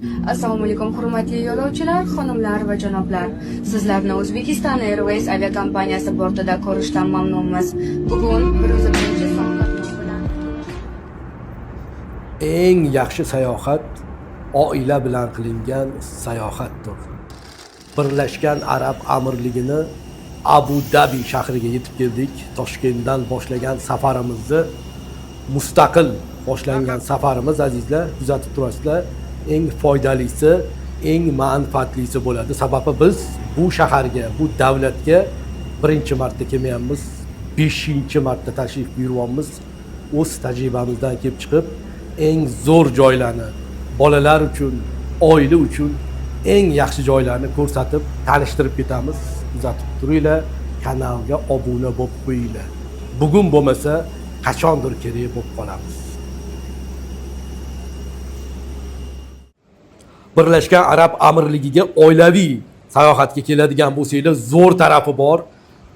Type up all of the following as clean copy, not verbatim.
Assalomu alaykum hurmatli yo'lovchilar, xonimlar va janoblar. Sizlarni Uzbekistan Airways aviakompaniyasi bortida ko'rishdan mamnunmiz. Bugun 101 samolyot bilan eng yaxshi sayohat oila bilan qilingan sayohatdir. Birlashgan Arab Amirligini Abu Dabi shahriga yetib keldik. Toshkentdan boshlagan safarimizni mustaqil boshlangan safarimiz azizlar, kuzatib turasizlar, eng foydalisi, eng manfaatlisi bo'ladi. Sababi biz bu shaharga, bu davlatga birinchi marta kelmayapmiz, 5-marta tashrif buyuryapmiz. O'z tajribamizdan kelib chiqib, eng zo'r joylarni, bolalar uchun, oila uchun eng yaxshi joylarni ko'rsatib, tanishtirib ketamiz. Kuzatib turinglar, kanalga obuna bo'lib qo'yinglar. Bugun bo'lmasa, qachondir kerak bo'lib qolamiz. Birlashgan Arab Amirligiga oilaviy sayohatga keladigan bo'lsanglar, zo'r tarafi bor.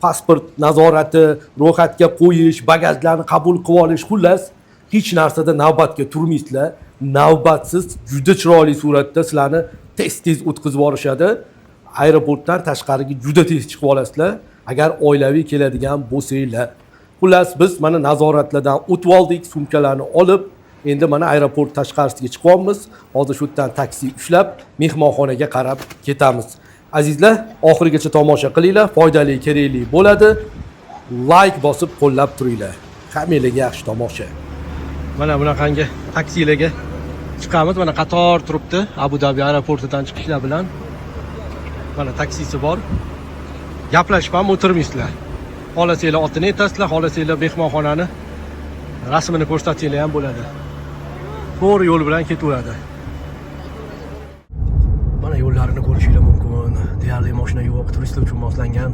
Pasport nazorati, ro'yxatga qo'yish, bagajlarni qabul qilib olish, xullas, hech narsada navbatga turmaysizlar. Navbatsiz juda chiroyli suratda sizlarni tez o'tkazib yuborishadi. Aeroportdan tashqariga juda tez chiqib olasizlar, agar oilaviy keladigan bo'lsanglar. Xullas, biz mana nazoratlardan o'tib oldik, sumkalarni olib, endi mana aeroport tashqarisiga chiqyapmiz. Hozir shu yerdan taksi ushlab mehmonxonaga qarab ketamiz. Azizlar, oxirigacha tomosha qilinglar, foydali, kerakli bo'ladi. Like bosib qo'llab turinglar. Hammalarga yaxshi tomosha. Mana bunaqangi taksilarga chiqamiz. Mana qator turibdi Abu Dabi aeroportidan chiqishlar bilan. Mana taksisi bor. Gaplashib ham o'tirmaysizlar. Xohlasanglar otini aytasizlar, xohlasanglar mehmonxonani rasmini ko'rsatsanglar ham bo'ladi. To'g'ri yo'l bilan ketaveradi. Mana yo'llarini ko'rishingiz mumkin. Deyarli mashina yo'q, turistlar uchun moslangan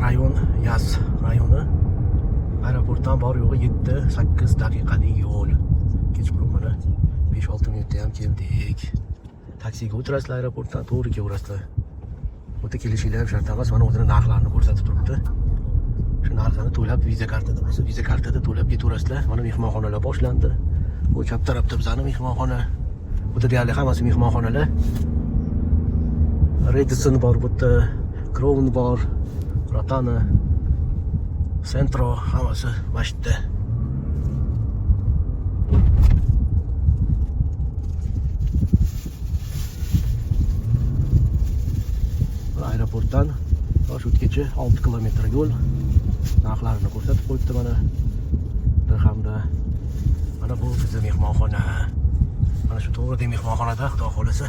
rayon, Yaz rayoni. Aeroportdan bor yo'g'i 7-8 daqiqalik yo'l. Kechqurun mana 5-6 minutda ham keldik. Taksiga o'tirasizlar, aeroportdan to'g'ri kelaverasizlar. O'ta kelishinglar ham shart emas. Mana o'zini narxlarini ko'rsatib turibdi. Shu narxlarni to'lab viza kartada bo'lsa, viza kartada to'lab ketaverasizlar. Mana mehmonxonalar boshlandi. Bu chap tarafda bizning mehmonxona. Bu deyarli hammasi mehmonxonalar. Radisson bor, bu yerda Crown bor, Rotana, Centro, hammasi masjidda. Aeroportdan Toshkentgacha 6 kilometr yo'l. Narxlarini ko'rsatib qo'yibdi mana. Hamda mana bu bizning mehmonxona. Mana shu to'g'ri mehmonxonada xudo xolasa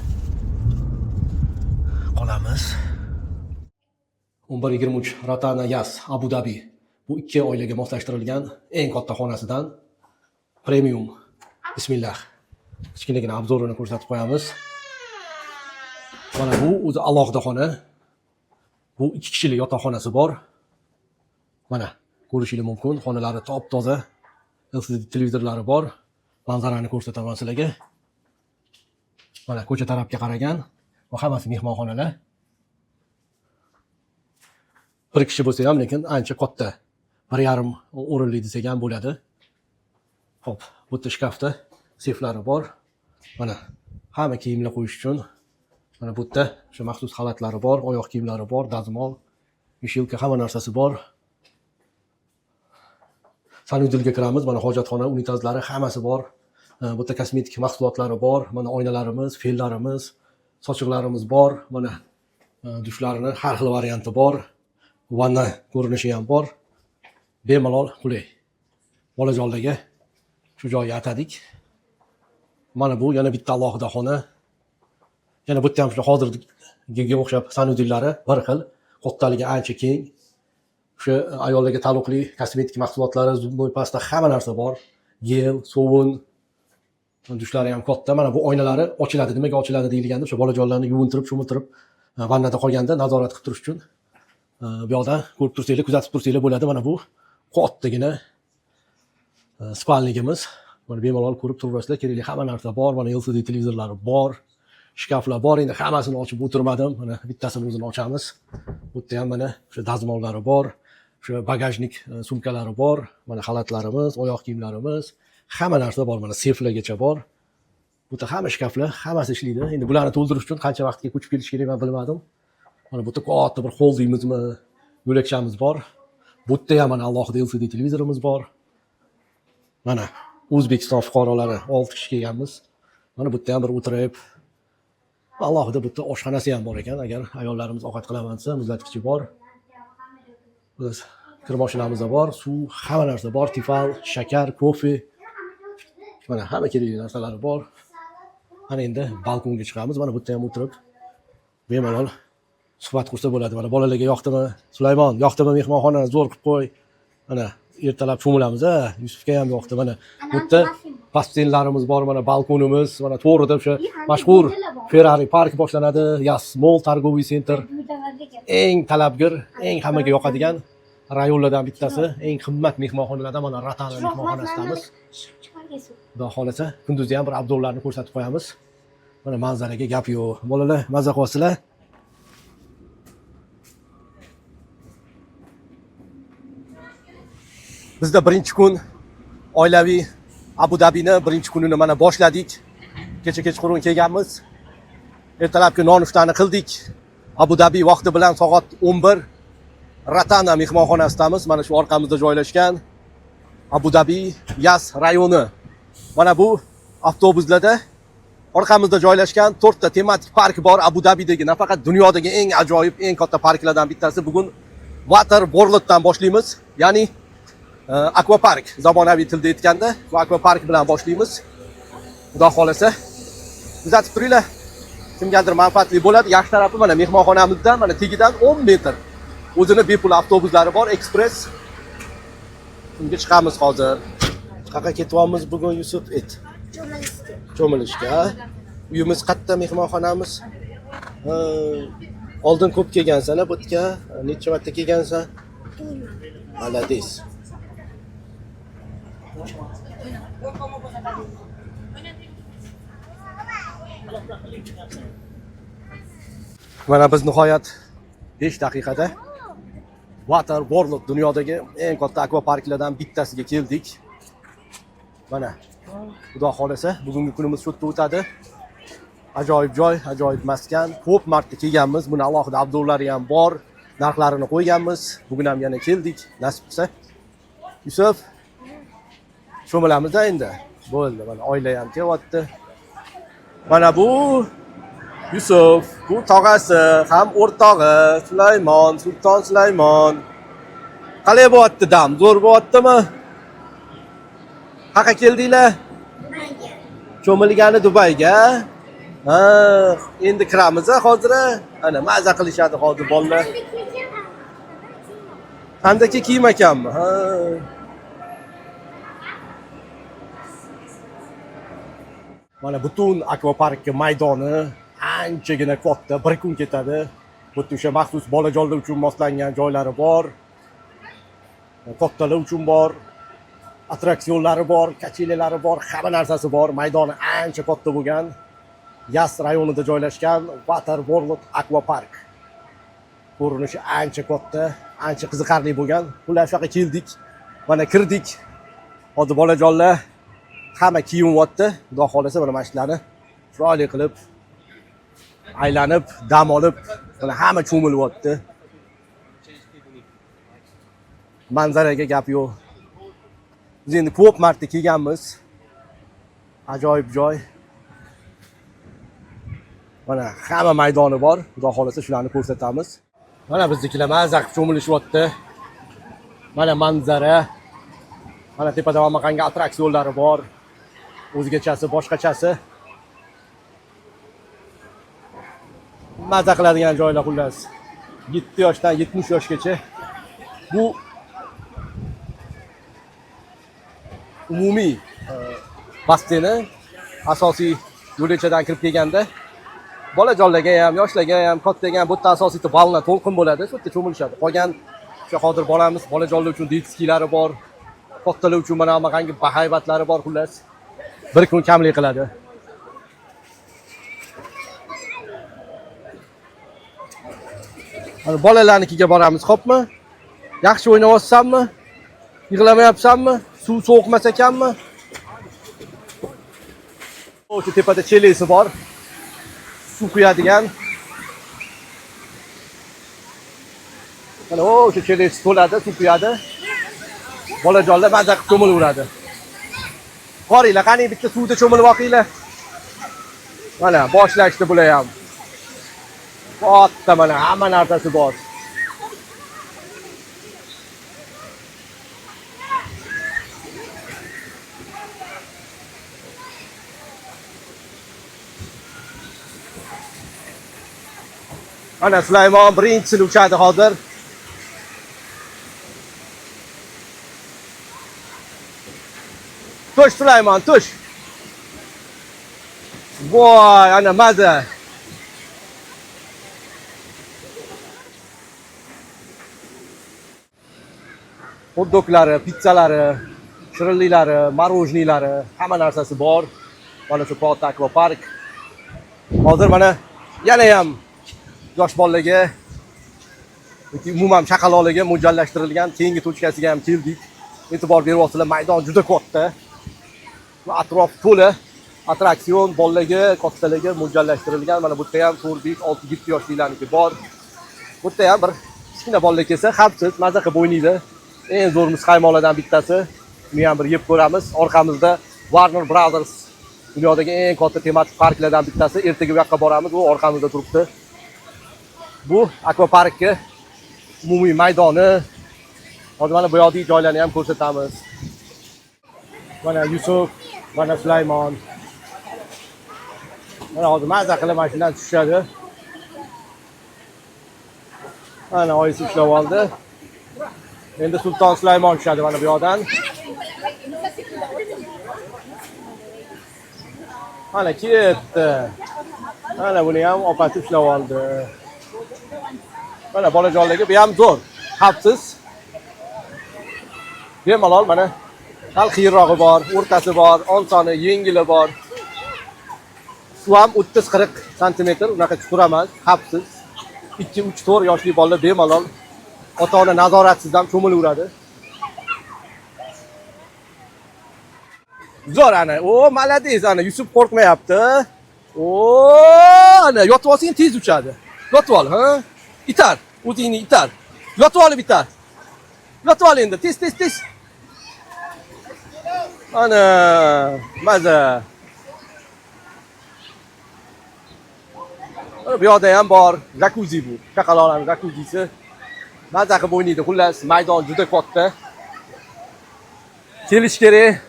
qolamiz. 11:23 Rotana Yas Abu Dabi. Bu ikki oilaga moslashtirilgan eng katta xonasidan premium. Bismillah. Kichkinagina obzorini ko'rsatib qo'yamiz. Mana bu o'zi alohida xona. Bu 2 kishilik yotoqxonasi bor. Mana ko'rishingiz mumkin, xonalari top-toza. LCD televizorlari bor. Manzarani ko'rsataman sizlarga. Mana ko'cha tarafga qaragan va hammasi mehmonxonalar. Bir kishi bo'lsa ham, lekin ancha katta. 1,5 o'rinli desak ham bo'ladi. Xo'p, bu yerda shkafda seflari bor. Mana hamma kiyimlar qo'yish uchun. Mana bu yerda shu maxsus xalatlari bor, oyoq kiyimlari bor, dazmol, vishilka, hamma narsasi bor. Sanudilga kiramiz. Mana hojatxona unitazlari hammasi bor. Bu yerda kosmetik mahsulotlari bor. Mana oynalarimiz, fellarimiz, sochiqlarimiz bor. Mana dushlarning har xil varianti bor. Vanna ko'rinishi ham bor. Bemalol qulay. Bolajonlarga shu joyga atadik. Mana bu yana bitta alohida xona. Yana bu yerda ham shu hozirgiga o'xshab sanudillari bir xil, kattaligi ancha keng. Shu ayollarga taalluqli kosmetik mahsulotlari, zubnoy pasta, hamma narsa bor. Gel, sovun, dushlari ham katta. Mana bu oynalari ochiladi. Nimaga ochiladi deyilganda, o'sha bolajonlarni yuvintirib, shumirtirib, vannada qolganda nazorat qilib turish uchun. Bu yoqda ko'rib tursanglar, kuzatib tursanglar bo'ladi. Mana bu kattagina spalnigimiz. Mana bemalol ko'rib turasizlar, kerakli hamma narsa bor. Mana LCD televizorlari bor. Shkaflar bor. Endi hammasini ochib o'tirmadim. Mana bittasini o'zini ochamiz. Bu yerda ham mana o'sha dazmollari bor. Shu bagajnik sumkalari bor. Mana xalatlarimiz, oyoq kiyimlarimiz, hamma narsa bor. Mana seflargacha bor. Bu yerda hamma shkaflar, hammasi ishlaydi. Endi bularni to'ldirish uchun qancha vaqtga ko'chib kelish kerak men bilmadim. Mana bu yerda katta bir holdingimizmi, yo'lakchamiz bor. Bu yerda ham mana alohida LCD televizorimiz bor. Mana O'zbekiston fuqarolari 6 kishi kelganmiz. Mana bu yerda ham bir o'tirib, alohida bu yerda oshxonasi ham bor ekan. Agar ayollarimiz ovqat qilaman desa, muzlatgichi bor. Biz kir mashinamiz bor, suv, hamma narsa bor, tifal, shakar, kofe. Mana hamma kerakli narsalari bor. Mana endi balkonga chiqamiz. Mana bu yerda ham o'tirib bemalol suhbat qursa bo'ladi. Mana bolalarga yoqdimi? Sulaymon, yoqdimi mehmonxonani zo'r qilib qo'y. Mana ertalab cho'milamiz, Yusufga ham yoqdi. Mana bu yerda pastenlarimiz bor, mana balkonimiz, mana to'g'rida o'sha mashhur Ferrari park boshlanadi. Yas Mall targoviy sentr. Eng talabgir, eng hammaga yoqadigan rayonlardan bittasi, eng qimmat mehmonxonalardan mana Ratana mehmonxonasidamiz. Xudo xolasa, kunduzda ham bir abdollarni ko'rsatib qo'yamiz. Mana manzaraga gap yo'q. Bolalar, maza qilasizlar. Bizda birinchi kun oilaviy Abu Dabini birinchi kunini mana boshladik. Kecha kechqurun kelganmiz. Ertalabki nonushtani qildik. Abu Dabi vaqti bilan soat 11 Ratana mehmonxonasidamiz. Mana shu orqamizda joylashgan Abu Dabi Yas rayoni. Mana bu avtobuslarda orqamizda joylashgan 4 ta tematik park bor Abu Dabidagi. Nafaqat dunyodagi eng ajoyib, eng katta parklardan bittasi. Bugun Water World'dan boshlaymiz. Ya'ni akvapark zamonaviy tilda aytganda, bu akvapark bilan boshlaymiz. Xudo xolasa, kuzatib turinglar. Kimgadir manfaatli bo'ladi. Yaxshi tarafi mana mehmonxonamizdan, mana tegidan 10 metr o'zini bepul avtobuslari bor, ekspress. Shunga chiqamiz hozir. Qayerga ketyapmiz bugun Yusuf? Cho'milishga. Uyimiz qayerda, mehmonxonamiz? Oldin ko'p kelgansan, bu yerga necha marta kelgansan? Malades. Mana biz nihoyat 5 daqiqada Water World dunyodagi eng katta akvaparklardan bittasiga keldik. Mana Xudo xolasa bugungi kunimiz shu yerda o'tadi. Ajoyib joy, ajoyib maskan. Ko'p marta kelganmiz. Buni alohida abdullari ham bor. Narxlarini qo'yganmiz. Bugun ham yana keldik. Nasib qilsa. Yusuf cho'milamiz endi. Bo'ldi, mana oila ham kelyapti. Mana bu Yusuf, bu tog'asi, ham o'rtog'i Sulaymon, Sulton Sulaymon. Qalay bo'lyapti dam? Zo'r bo'lyaptimi? Qayerga keldinglar? Cho'milgani Dubayga. Endi kiramiz hozir. Ana maza qilishadi hozir bolalar. Qandaki kiyim ekanmi? Mana butun akvapark maydoni anchagina katta, bir kun ketadi. Bu yerda o'sha maxsus bolajonlar uchun moslangan joylari bor. Kattalar uchun bor. Attraksionlari bor, kachelelari bor, hamma narsasi bor. Maydoni ancha katta bo'lgan. Yas rayonida joylashgan Water World Aquapark. Ko'rinishi ancha katta, ancha qiziqarli bo'lgan. Xullas shu yoqqa keldik. Mana kirdik. Hozir bolajonlar hamma kiyinyapti. Xudo xolasa mana mashinalarni chiroyli qilib aylanib, dam olib, mana hamma cho'milyapti. Manzaraga gap yo'q. Biz endi ko'p marta kelganmiz. Ajoyib joy. Mana hamma maydoni bor. Xudo xolasa shularni ko'rsatamiz. Mana biznikilar maza qilib cho'milishyapti. Mana manzara. Mana tepada hamma attraksionlari bor. O'zgachasi, boshqachasi. Maza qiladigan joylar xullas. 7 yoshdan 70 yoshgacha. Bu umumiy basteni asosiy yo'lakchadan kirib kelganda bolajonlarga ham, yoshlarga ham, kattaga ham bu yerda asosiy balna to'lqin bo'ladi, shu yerda cho'milishadi. Qolgan o'sha hozir boramiz, bolajonlar uchun detskilari bor, kattalar uchun mana hamma bahaybatlari bor xullas. Bir kun kamlik qiladi. Mana bolalarnikiga boramiz, xo'pmi? Yaxshi o'ynayapsanmi? Yig'lamayapsanmi? Suv sovuqmas ekanmi? O'sha tepada chelesi bor. Suv quyadigan. Mana o'sha chelesi to'ladi, suv quyadi. Bolajonlar mazza qilib cho'milaveradi. Qoringlar, qani bitta suvda cho'milib oqinglar. Mana boshlashdi bular ham. Katta mana hamma narsasi bor. Ana Sulaymon birinchisini uchadi hozir. Tush Sulaymon, tush. Voy, ana maza. Hot-doglari, pizzalari, shirinliklari, marojniylari, hamma narsasi bor. Mana shu katta akvapark. Hozir mana yana ham yosh bolalarga yoki umuman chaqaloqlarga mo'ljallashtirilgan keyingi to'chkasiga ham keldik. E'tibor beryapsizlar, maydon juda katta. Atrof to'la attraksion, bolalarga, kattalarga mo'ljallashtirilgan. Mana bu yerda ham 4, 5, 6, 7 yoshliklarniki bor. Bu yerda ham bir kichkina bolalar kelsa, xavfsiz, maza qilib o'ynaydi. Eng zo'r muzqaymoqlardan bittasi. Buni ham bir yeb ko'ramiz. Orqamizda Warner Brothers dunyodagi eng katta tematik parklardan bittasi. Ertaga bu yoqqa boramiz, u orqamizda turibdi. Bu akvaparkka umumiy maydoni. Hozir mana bu yoqdagi joylarni ham ko'rsatamiz. Mana Yusuf, mana Sulaymon. Mana hozir maza qilib mashinadan tushadi. Mana oyisi ushlab oldi. Endi Sulton Sulaymon tushadi mana bu yoqdan. Mana ketdi. Mana buni ham opasi ushlab oldi. Mana bolajonlarga bu ham zo'r, xavfsiz. Bemalol mana sal qiyinrog'i bor, o'rtasi bor, osoni, yengili bor. Suv ham 30-40 sm, unaqa chuqur emas, xavfsiz. 2, 3, 4 yoshli bolalar bemalol ota-ona nazoratsiz ham cho'milaveradi. Zo'r ana. O, malades ana, Yusuf qo'rqmayapti. O, ana yotib olsang tez uchadi. Yotib ol, ha? Itar, o'zingni itar. Yotib olib itar. Yotib ol endi, tez. Ana, maza. Bu yoqda ham bor, jacuzzi bu. Chaqaloqlarning jacuzzisi. Maza qilib o'ynaydi. Xullas, maydon juda katta. Kelish kerak.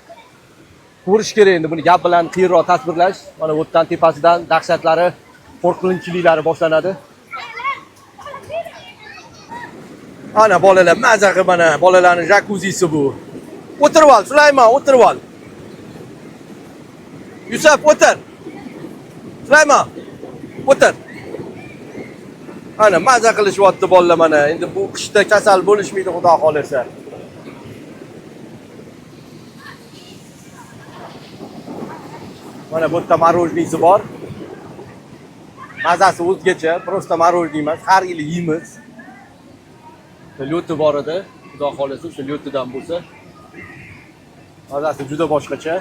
Ko'rish kerak endi buni gap bilan qiyinroq tasvirlash. Mana bu yerdan tepasidan dahshatlari, qo'rqinchliklari boshlanadi. Ana bolalar maza qilib mana bolalarning jacuzzisi bu. O'tirib ol, Sulaymon, o'tirib ol. Yusuf, o'tir. Sulaymon, o'tir. Ana maza qilishyapti bolalar mana. Endi bu qishda kasal bo'lishmaydi, xudo xolasa. Mana bu yerda marojniysi bor. Mazasi o'zgacha, prosta marojniy emas, har yili yeymiz. Lyoti bor edi, xudo xolasa, o'sha lyotidan bo'lsa. Mazasi juda boshqacha.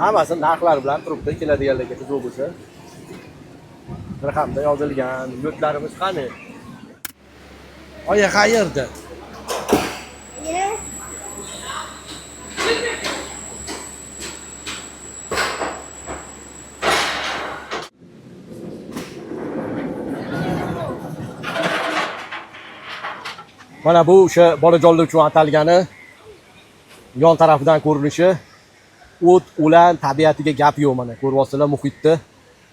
Hammasi narxlar bilan turibdi, keladiganlarga qiziq bo'lsa. Raqamda yozilgan. Lyotlarimiz qani? Oya qayerda? Mana bu o'sha bolajonlar uchun atalgani yon tarafidan ko'rinishi. O't, o'lan, tabiatiga gap yo'q mana. Ko'ryapsizlar muhitda.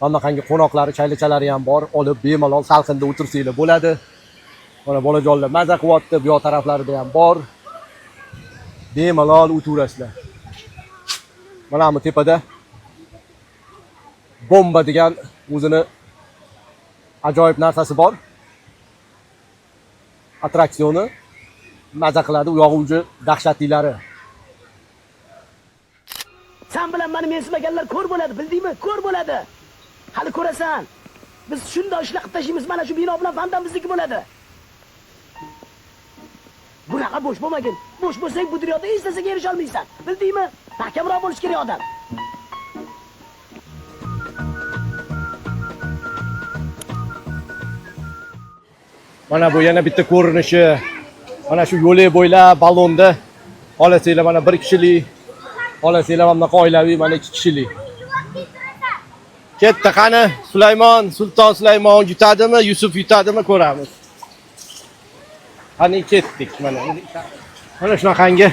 Hamma-qangi qo'noqlari, chaylachalari ham bor. Olib bemalol salqinda o'tirsanglar bo'ladi. Mana bolajonlar maza qilyapti, bu yoq taraflarida ham bor. Bemalol o'tiraverasizlar. Mana bu tepada bomba degan o'zini ajoyib narsasi bor. Attraksioni maza qiladi, u yog'i dahshatliklari. Sen bilan meni mensimaganlar ko'r bo'ladi, bildingmi? Ko'r bo'ladi. Hali ko'rasan. Biz shunday ishlar qilib tashlaymiz, mana shu bino bilan bandam bizniki bo'ladi. Bunaqa bo'sh bo'lmagin. Bo'sh bo'lsang bu dunyoda hech narsaga erisha olmaysan. Bildingmi? Mahkamroq bo'lish kerak odam. Mana bu yana bitta ko'rinishi. Mana shu yo'lak bo'ylab balonda olasizlar mana 1 kishilik, olasizlar mana bunaqa oilaviy mana 2 kishilik. Ketdi qani Sulaymon, Sulton Sulaymon yutadimi, Yusuf yutadimi ko'ramiz. Qani ketdik mana. Mana shunaqangi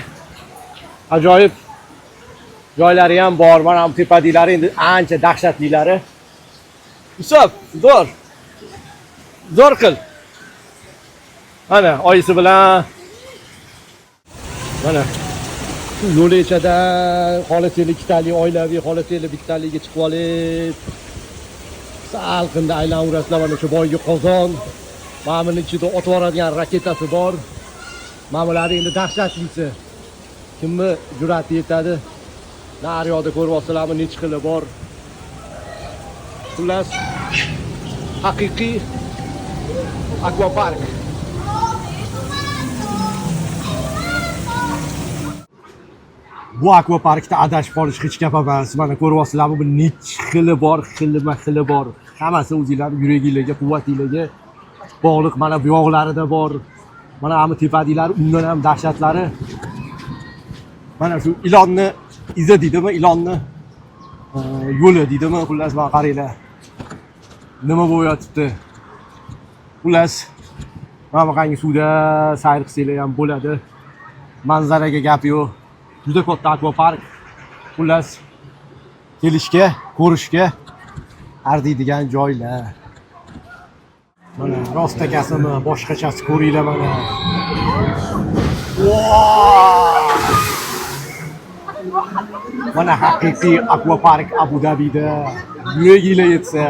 ajoyib joylari ham bor. Mana bu tepadilari endi ancha dahshatlilari. Yusuf, zo'r qil. Mana oyisi bilan mana yo'lechada xolaseli ikkitali oilaviy xolaseli bittaliga chiqib olib sal qinda aylanurasizlar. Mana shu boygi qozon, mana buning ichida otib yuboradigan raketasi bor. Mana bular endi dahshatlisi. Kimni jur'ati yetadi? Naryoqda ko'ryapsizlarmi, nechta xili bor. Xullas haqiqiy akvapark. Bu akvaparkda adashib qolish hech gap emas. Mana ko'ryapsizlarmi, bu necha xili bor, xili bor. Hammasi o'zingizlar yuragingizga, quvvatingizga bog'liq. Mana bu yoqlarida bor. Mana ham tepadilar, undan ham dahshatlari. Mana shu ilonni izi deydimi, ilonni yo'li deydimi, xullas mana qaranglar. Nima bo'layotibdi? Xullas mana bunaqangi suvda sayr qilsanglar ham bo'ladi. Manzaraga gap yo'q. Juda katta akvapark. Xullas kelishga, ko'rishga arziydigan joylar. Mana rostakasimi, boshqachasi ko'ringlar mana. Mana haqiqiy akvapark Abu Dabida. Yuraginglar yetsa,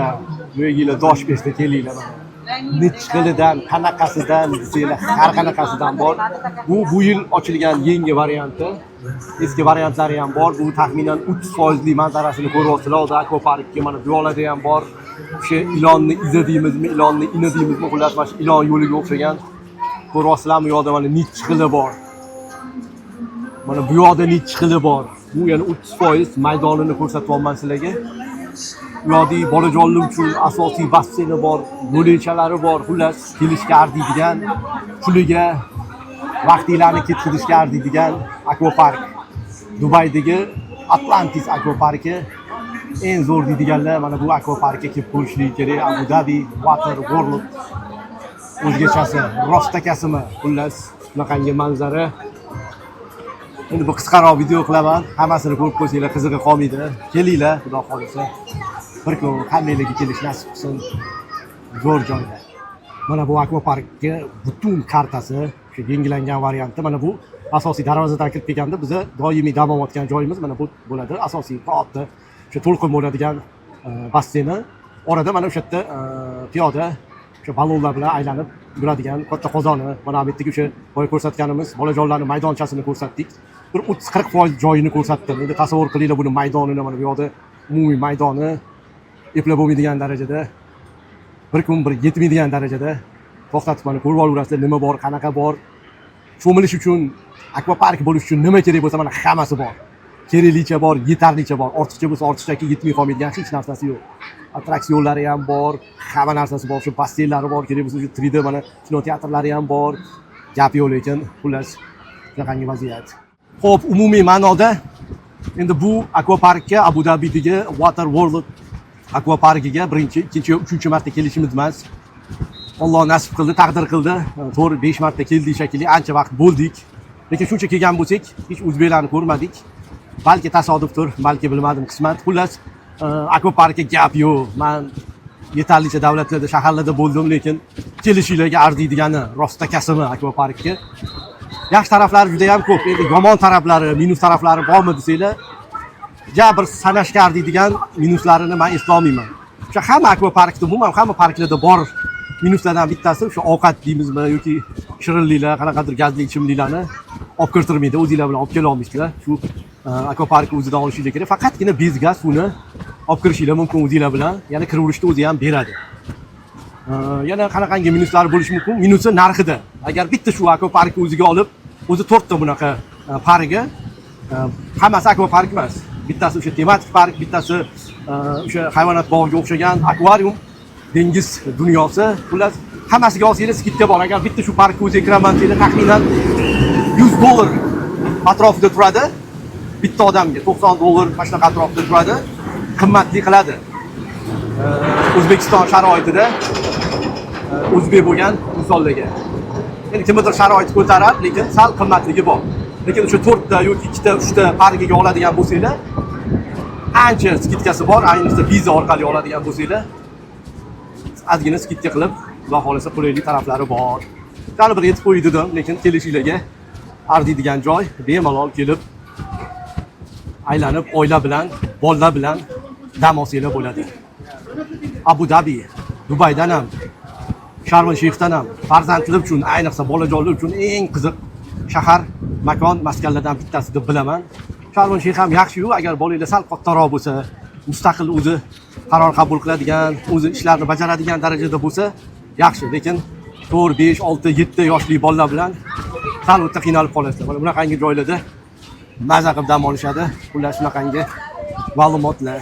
yuraginglar dosh bersa kelinglar mana. Necha xilidan, qanaqasidan desanglar, har qanaqasidan bor. Bu yil ochilgan yangi varianti. Eski variantlari ham bor. Bu taxminan 3% manzarasini ko'ryapsizlar. Hozir akvaparkga mana bu yo'llarda ham bor. O'sha ilonni izi deymizmi, ilonni ini deymizmi, xullas mana shu ilon yo'liga o'xshagan. Ko'ryapsizlarmi, bu yoqda mana necha xili bor. Mana bu yoqda necha xili bor. Bu yana 30% maydonini ko'rsatyapman sizlarga. Bu yoqda bolajonlar uchun asosiy basseyni bor, yo'lakchalari bor. Xullas kelishga arziydigan, puliga vaqtinglarni ketkazishga arziydigan akvapark. Dubaydagi Atlantis akvaparki eng zo'r deydiganlar mana bu akvaparkga kelib ko'rishligi kerak. Abu Dhabi Water World o'zgachasi, rostakasimi? Xullas bunaqangi manzara. Endi bu qisqaroq video qilaman. Hammasini ko'rib qo'ysanglar qizig'i qolmaydi. Kelinglar, xudo xolisa. Bir kun hammanglarga kelish nasib qilsin. Zo'r joylar. Mana bu akvaparkga butun kartasi, o'sha yangilangan varianti. Mana bu asosiy darvozadan kirib kelganda biza doimiy dam olayotgan joyimiz mana bu bo'ladi. Asosiy katta o'sha to'lqin bo'ladigan basseyni. Orada mana o'sha yerda piyoda o'sha balonlar bilan aylanib yuradigan katta qozoni. Mana bu yerdagi o'sha boya ko'rsatganimiz bolajonlarning maydonchasini ko'rsatdik. Bir 30-40% joyini ko'rsatdim. Endi tasavvur qilinglar buni maydonini, mana bu yoqda umumiy maydoni eplab bo'lmaydigan darajada, bir kun bir yetmaydigan darajada to'xtatib mana ko'rib olasizlar nima bor, qanaqa bor. Cho'milish uchun, akvapark bo'lish uchun nima kerak bo'lsa mana hammasi bor. Keraklicha bor, yetarlicha bor. Ortiqcha bo'lsa ortiqchaki yetmay qolmaydigan hech narsasi yo'q. Attraksionlari ham bor, hamma narsasi bor. Shu basseynlari bor, kerak bo'lsa shu 3D mana kinoteatrlari ham bor. Gap yo'q lekin xullas shunaqangi vaziyat. Xo'p, umumiy ma'noda endi bu akvaparkka Abu Dabidagi Water World akvaparkiga birinchi, ikkinchi, uchinchi marta kelishimiz emas. Alloh nasib qildi, taqdir qildi. To'g'ri 5 marta keldik shekilli, ancha vaqt bo'ldik. Lekin shuncha kelgan bo'lsak, hech o'zbeklarni ko'rmadik. Balki tasodifdir, balki bilmadim, qismat. Xullas, akvaparkga gap yo'q. Men yetarlicha davlatlarda, shaharlarda bo'ldim, lekin kelishinglarga arziydigani rostakasimi akvaparkga. Yaxshi taraflari juda ham ko'p. Endi yomon taraflari, minus taraflari bormi desanglar, ja bir sanashga arziydigan minuslarini men eslolmayman. O'sha hamma akvaparkda, umuman hamma parklarda bor minuslardan bittasi o'sha ovqat deymizmi yoki shirinliklar, qanaqadir gazli ichimliklarni olib kirtirmaydi, o'zingizlar bilan olib kela olmaysizlar. Shu akvapark o'zidan olishingiz kerak. Faqatgina bezgaz suvni olib kirishinglar mumkin o'zingizlar bilan. Yana kiraverishda o'zi ham beradi. Yana qanaqangi minuslari bo'lishi mumkin? Minusi narxida. Agar bitta shu akvaparkni o'ziga olib, o'zi 4 ta bunaqa pariga Hammasi akvapark emas. Bittasi o'sha tematik park, bittasi o'sha hayvonot bog'iga o'xshagan akvarium, dengiz dunyosi. Xullas, hammasiga olsangiz skidka bor. Agar bitta shu parkka o'zi kiraman desanglar, taxminan $100 atrofida turadi. Bitta odamga $90 mana shunaqa atrofida turadi. Qimmatli qiladi. O'zbekiston sharoitida o'zbek bo'lgan insonlarga. Endi kimdir sharoit ko'tarar, lekin sal qimmatligi bor. Lekin o'sha 4 ta yoki 2 ta, 3 ta parkiga oladigan bo'lsanglar, ancha skidkasi bor. Ayniqsa viza orqali oladigan bo'lsanglar, ozgina skidka qilib, Xudo xolasa qulaylik taraflari bor. Qani bir yetib qo'y dedim, lekin kelishinglarga arziydigan joy, bemalol kelib aylanib, oila bilan, bolalar bilan dam olsanglar bo'ladi. Abu Dhabi, Dubaydan ham, Sharm el-Sheyxdan ham farzandlar uchun, ayniqsa bolajonlar uchun eng qiziq shahar, makon, maskanlardan bittasi deb bilaman. Sharm el-Sheyx ham yaxshi-yu, agar bolanglar sal kattaroq bo'lsa, mustaqil o'zi qaror qabul qiladigan, o'zi ishlarni bajaradigan darajada bo'lsa, yaxshi. Lekin 4, 5, 6, 7 yoshli bolalar bilan sal o'ta qiynalib qolasizlar. Mana bunaqangi joylarda maza qilib dam olishadi. Xullas shunaqangi ma'lumotlar.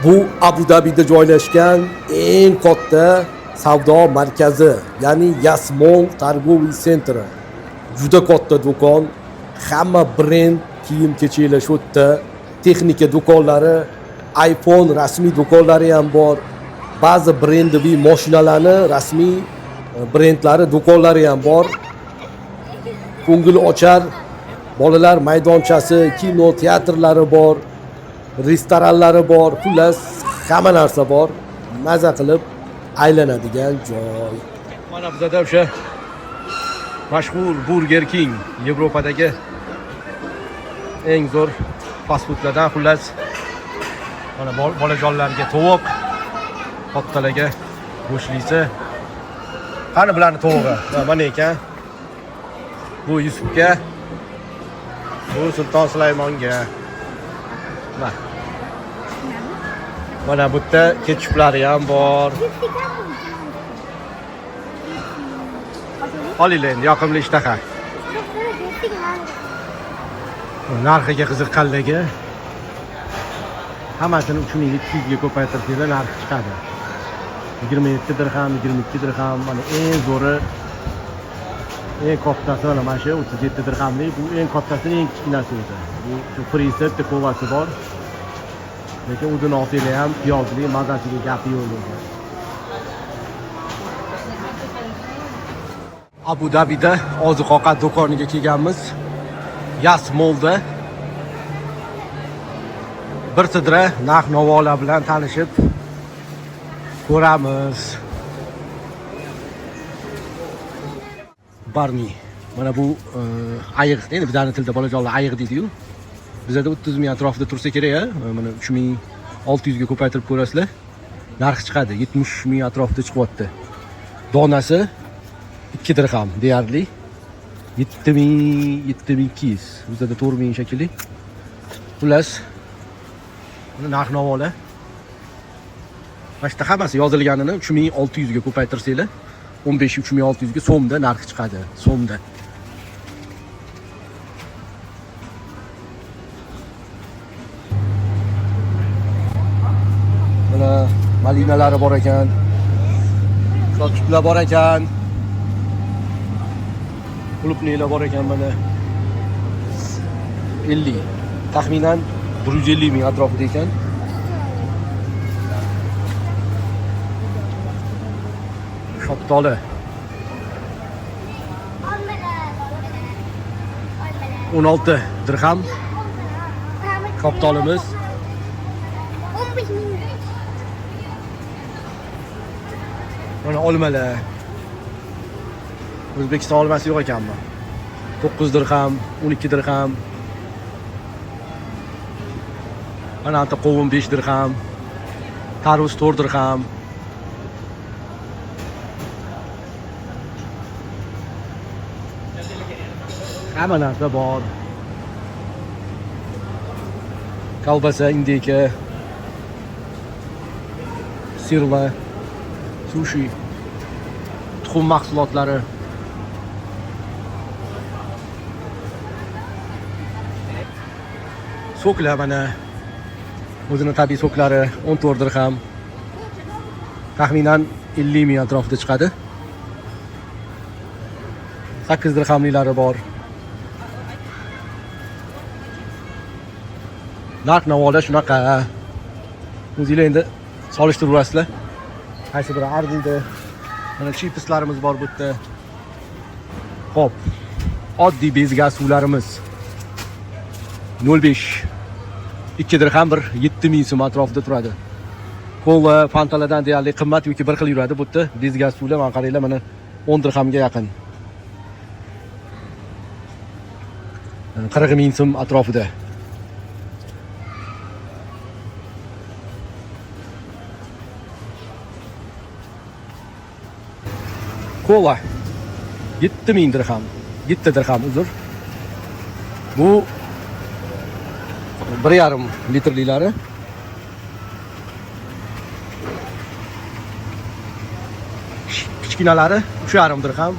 Bu Abu Dhabida joylashgan eng katta savdo markazi, ya'ni Yas Mall targoviy sentri. Juda katta do'kon, hamma brend kiyim-kechaklar shu yerda, texnika do'konlari, iPhone rasmiy do'konlari ham bor. Ba'zi brendiviy mashinalarni rasmiy brendlari do'konlari ham bor. Ko'ngil ochar bolalar maydonchasi, kino teatrlari bor, restoranlari bor, xullas hamma narsa bor. Maza qilib aylanadigan joy. Mana bizda o'sha mashhur Burger King, Yevropadagi eng zo'r fast foodlardan. Xullas mana bolajonlarga tovuq, kattalarga go'shtlisi. Qani bularni tovug'i? Mana ekan. Bu Yusufga, bu Sulton Sulaymonga. Mana bu yerda ketchuplari ham bor. Olinglar endi yoqimli ishtaha. Narxiga qiziqqanlarga hammasini 3700 ga ko'paytirsanglar narxi chiqadi. 27 dirham, 22 dirham, mana eng zo'ri, eng kattasi mana shu 37 dirhamlik. Bu eng kattasini, eng kichkinasi o'zi. Bu shu preset kovasi bor. Lekin o'zini olsanglar ham piyozli, mazasiga gapi yo'q o'zi. Abu Dhabida oziq-ovqat do'koniga kelganmiz. Yas Mallda bir sidra narx-navolar bilan tanishib ko'ramiz. Barmi. Mana bu ayiq, endi bizning tilda bolajonlar ayiq deydi-yu. Bizda 30 ming atrofida tursa kerak-a. Mana 3600 ga ko'paytirib ko'rasizlar. Narxi chiqadi. 70 ming atrofida chiqyapti. Donasi 2 dirham deyarli. 7200. Bizda 4000 shekilli. Xullas buni narx-navolar. Mana shu hammasi yozilganini 3600 ga ko'paytirsanglar, 15-3600 ga so'mda narxi chiqadi. So'mda. Mana malinalari bor ekan. Sochlar bor ekan. Qulupniylar bor ekan mana. 50. Taxminan 150 ming atrofida ekan. Shaftoli. 16 dirham. Shaftolimiz 15 ming. mana olmalar. O'zbekiston olmasi yo'q ekanmi? 9 dirham, 12 dirham. Mana anta qovun 5 dirham. Tarvuz 4 dirham. Hamma narsa bor. Kolbasa, indeyka, sirlar, sushi, tuxum mahsulotlari. Soklar mana o'zini tabiiy soklari 14 dirham. Taxminan 50 ming atrofida chiqadi. 8 dirhamlilari bor. Narx-navolar shunaqa. O'zinglar endi solishtirib ko'rasizlar. Qaysi biri arziydi? Mana chipslarimiz bor bu yerda. Xo'p. Oddiy bez gaz suvlarimiz 0.5 2 dirham bir 7000 so'm atrofida turadi. Kola, fantalardan deyarli qimmat yoki bir xil yuradi bu yerda. Bez gaz suvlar mana qaranglar mana 10 dirhamga yaqin. 40 ming so'm atrofida. Kola 7000 dirham. 7 dirham uzr. Bu 1,5 litrlilari. Kichkinalari 3,5 dirham.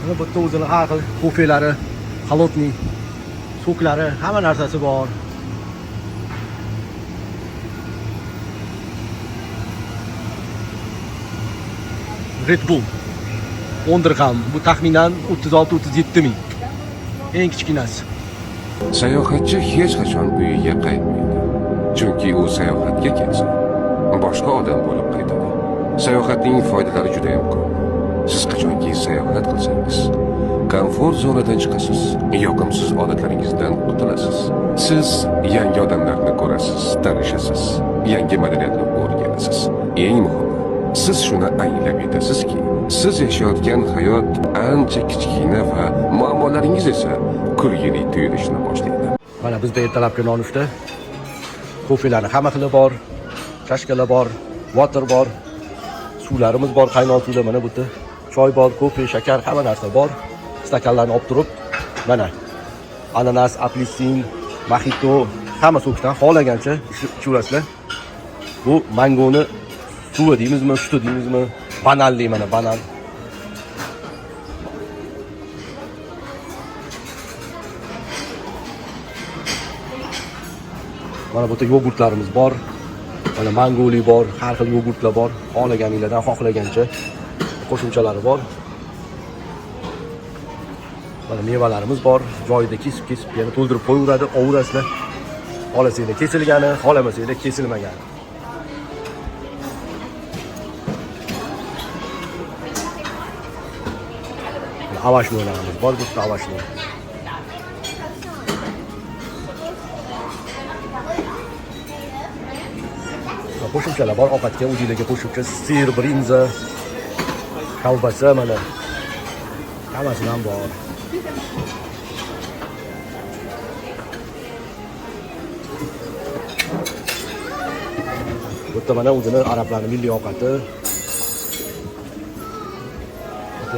Mana bu yerda o'zini har xil kofelari, xalotni, soklari, hamma narsasi bor. Red Bull 10 dirham. Bu taxminan 36-37 ming. Eng kichkinasi. Sayohatchi hech qachon uyiga qaytmaydi. Chunki u sayohatga kelsa, boshqa odam bo'lib qaytadi. Sayohatning foydalari juda ham ko'p. Siz qachonki sayohat qilsangiz, komfort zonadan chiqasiz, yoqimsiz odatlaringizdan qutulasiz. Siz yangi odamlarni ko'rasiz, tanishasiz, yangi madaniyatni o'rganasiz. Eng muhimi, siz shuni anglab yetasizki, siz yashayotgan hayot ancha kichkina va muammolaringiz esa kulgili tuyulishni boshlaydi. Mana bizda ertalabki nonushta kofelari hamma xili bor, chashkalar bor, water bor, suvlarimiz bor, qaynoq suvlar mana bu yerda. Choy bor, kofe, shakar, hamma narsa bor. Stakanlarni olib turib, mana ananas, apelsin, mojito, hamma sokdan xohlagancha ichaverasizlar. Bu mangoni suvi deymizmi, shuti deymizmi, bananli mana banan. Mana bu yerda yogurtlarimiz bor. Mana mangoli bor, har xil yogurtlar bor. Xohlaganinglardan xohlagancha qo'shimchalari bor. Mana mevalarimiz bor. Joyida kesib-kesib yana to'ldirib qo'yaveradi, ovurasizlar. Xohlasanglar kesilgani, xohlamasanglar kesilmagani. Avashnolarimiz bor, bu yerda avashno. Qo'shimchalar bor, ovqatga o'zingizga qo'shimcha sir, brinza, kolbasa mana. Hammasi ham bor. Bu yerda mana o'zini arablarning milliy ovqati.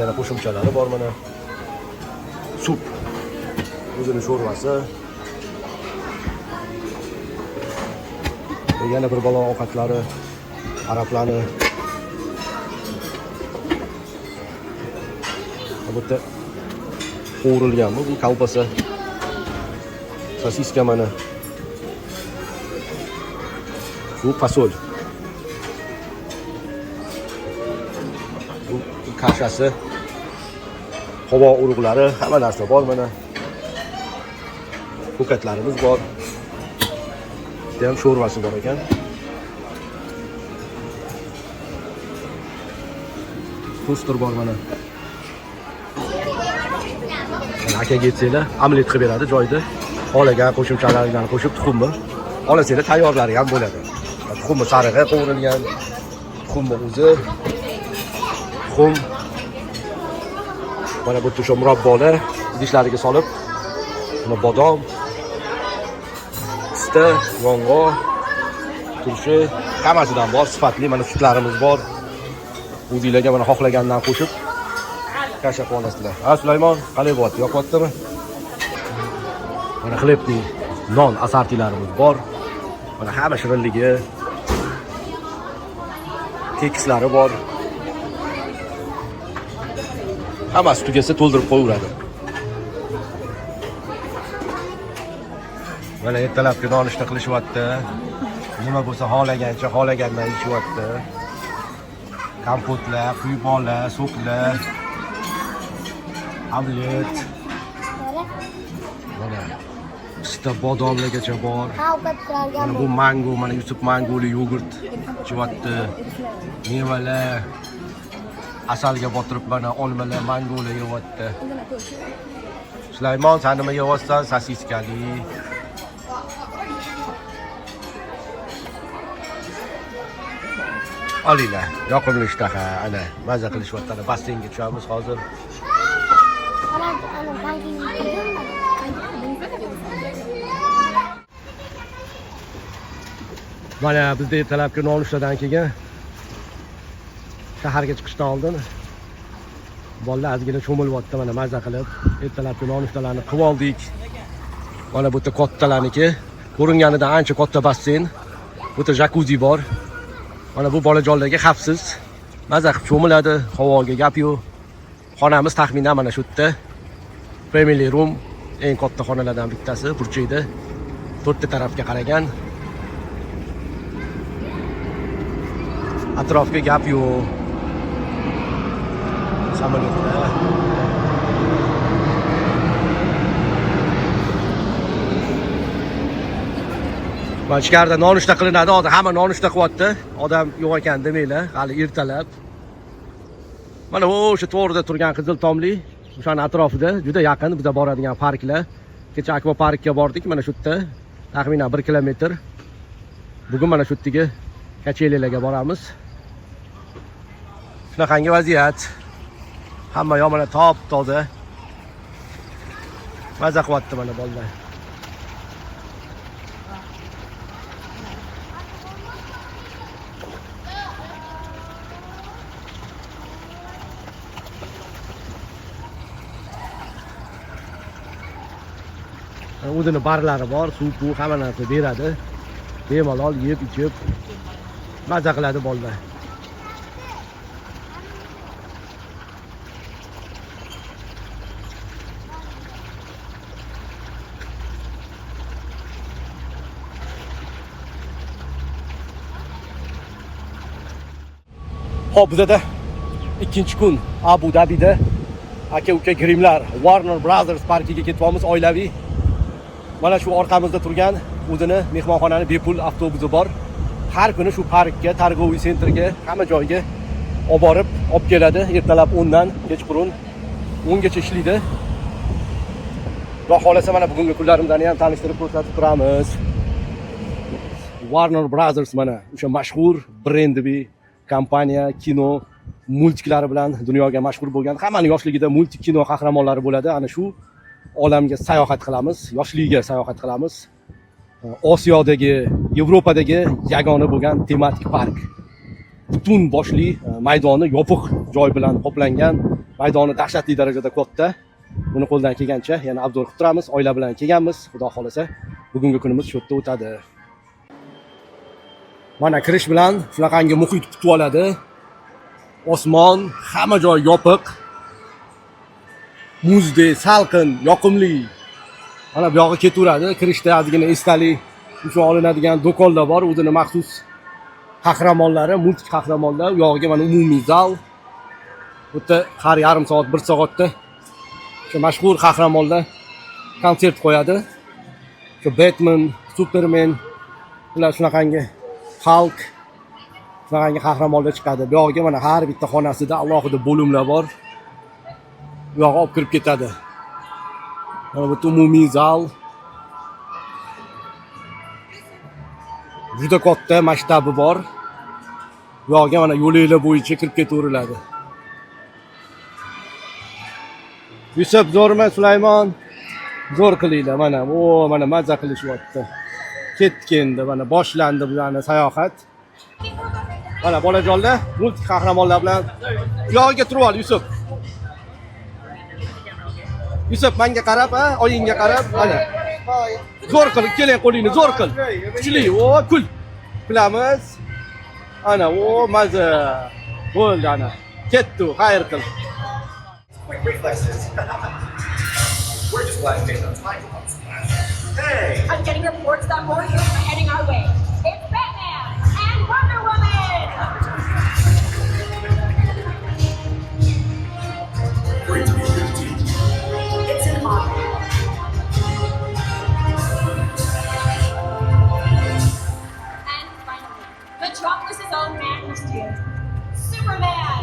Yana qo'shimchalari bor mana. Sup. O'zini sho'rvasi. Yana bir balon ovqatlari, arablarni. Bu yerda qo'rilgan bu kolbasa. Sosiska mana. Bu fasol. Bu kashasi. Havo urug'lari, hamma narsa bor mana. Ko'katlarimiz bor. Ham sho'rvasi bor ekan. Toster bor mana. Akaga aytsanglar, omlet qilib beradi joyida. Xohlagan qo'shimchalarni qo'shib tuxumni. Olasanglar tayyorlari ham bo'ladi. Tuxumni sarig'i qovurilgan, tuxumni o'zi, tuxum. Mana bu yerda murabbolar idishlariga solib, mana bodom, pista, yong'oq, turshi, hammasidan bor, sifatli mana sutlarimiz bor. O'zingizlarga mana xohlagandan qo'shib kasha qilib olasizlar. Ha, Sulaymon, qalay bo'lyapti? Yoqyaptimi? Mana xlebning non asortilarimiz bor. Mana hamma shirinligi, kekslari bor. hammasi tugasa to'ldirib qo'yaveradi. Mana ertalabki nonushta qilishyapti. Nima bo'lsa xohlagandan yeyishyapti. Kompotlar, quymoqlar, soklar, omlet. Mana pista bodomlargacha bor. Mana bu mango, mana Yusuf mangoli yogurt ichyapti. Mevalar, asalga botirib mana olmalar, mangolar yeyapti. Sulaymon, sen nima yeyapsan? Sosiskali. Olinglar, yoqimli ishtaha, ana maza qilishyapti. Basseynga tushamiz hozir. Mana bizda ertalabki nonushtadan keyin shaharga chiqishdan oldin bolalar ozgina cho'milyapti, mana maza qilib ertalabki nonushtalarni qilib oldik. Mana bu yerda kattalarniki, ko'ringanidan ancha katta basseyn. Bu yerda jakuzi bor. Mana bu bolajonlarga xavfsiz. Maza qilib cho'miladi, havoga gap yo'q. Xonamiz taxminan mana shu yerda. Family room, eng katta xonalardan bittasi, burchakda. 4 ta tarafga qaragan. Atrofga gap yo'q. Samolyotlar. Mana ichkarida nonushta qilinadi. Hozir hamma nonushta qilyapti. Odam yo'q ekan demanglar, hali ertalab. Mana o'sha to'g'rida turgan qizil tomli, o'shaning atrofida juda yaqin biza boradigan parklar. Kecha akvaparkga bordik, mana shu yerda taxminan 1 kilometr. Bugun mana shu yerdagi kachelilarga boramiz. Shunaqangi vaziyat. Hamma yoq mana top-toza. Maza qilyapti mana bolalar. O'zini barlari bor, suv, hamma narsa beradi. Bemalol yeb, ichib maza qiladi bolalar. Hop, bizda ikkinchi kun Abu Dabida aka-uka Grimlar Warner Brothers parkiga ketyapmiz, oilaviy. Mana shu orqamizda turgan o'zini mehmonxonani bepul avtobusi bor. Har kuni shu parkga, targ'oviy sentrga, hamma joyga olib keladi. Ertalab 10 dan kechqurun 10 gacha ishlaydi. Xudo xolasa mana bugungi kunlarimizdan ham tanishtirib ko'rsatib turamiz. Warner Brothers mana o'sha mashhur brendli kompaniya, kino, multiklari bilan dunyoga mashhur bo'lgan. Hammaning yoshligida multik kino qahramonlari bo'ladi. Ana shu olamga sayohat qilamiz, yoshligiga sayohat qilamiz. Osiyodagi, Yevropadagi yagona bo'lgan tematik park. Butun boshli maydoni yopiq joy bilan qoplangan, maydoni dahshatli darajada katta. Buni qo'ldan kelgancha yana obzor qilib turamiz. Oila bilan kelganmiz. Xudo xolasa bugungi kunimiz shu yerda o'tadi. Mana kirish bilan shunaqangi muhit kutib oladi. Osmon, hamma joy yopiq. Muzdek, salqin, yoqimli. Mana bu yoqqa ketaveradi. Kirishda ozgina esdalik uchun olinadigan do'konlar bor. O'zini maxsus qahramonlari, multik qahramonlar. U yog'iga mana umumiy zal. Bu yerda har yarim soat, 1 soatda o'sha mashhur qahramonlar konsert qo'yadi. O'sha Batman, Superman, ular shunaqangi Hulk, shunaqangi qahramonlar chiqadi. Bu yog'iga mana har bitta xonasida alohida bo'limlar bor. Bu yoqqa olib kirib ketadi. Mana bu umumiy zal. Juda katta masshtabi bor. Bu yoqqa mana yo'llar bo'yicha kirib ketaveriladi. Yusuf zo'rmi, Sulaymon? Zo'r qilinglar mana. Mana maza qilishyapti. Ketdik endi, mana boshlandi bularning sayohat. Mana bolajonlar multik qahramonlar bilan yog'iga turib ol, Yusuf. Yusuf menga qarab, oyingga qarab, mana. Zo'r qil, keling qo'lingni zo'r qil. Kuchli, kul. Kulamiz. Ana, maza. Bo'ldi ana. Ketdi, xayr qil. Quick reflexes. We're just glad to on time. Hey! I'm getting reports that more heroes are heading our way. It's Batman and Wonder Woman! Great to meet you, team. It's an honor. And finally, Metropolis' own Man of Steel, Superman!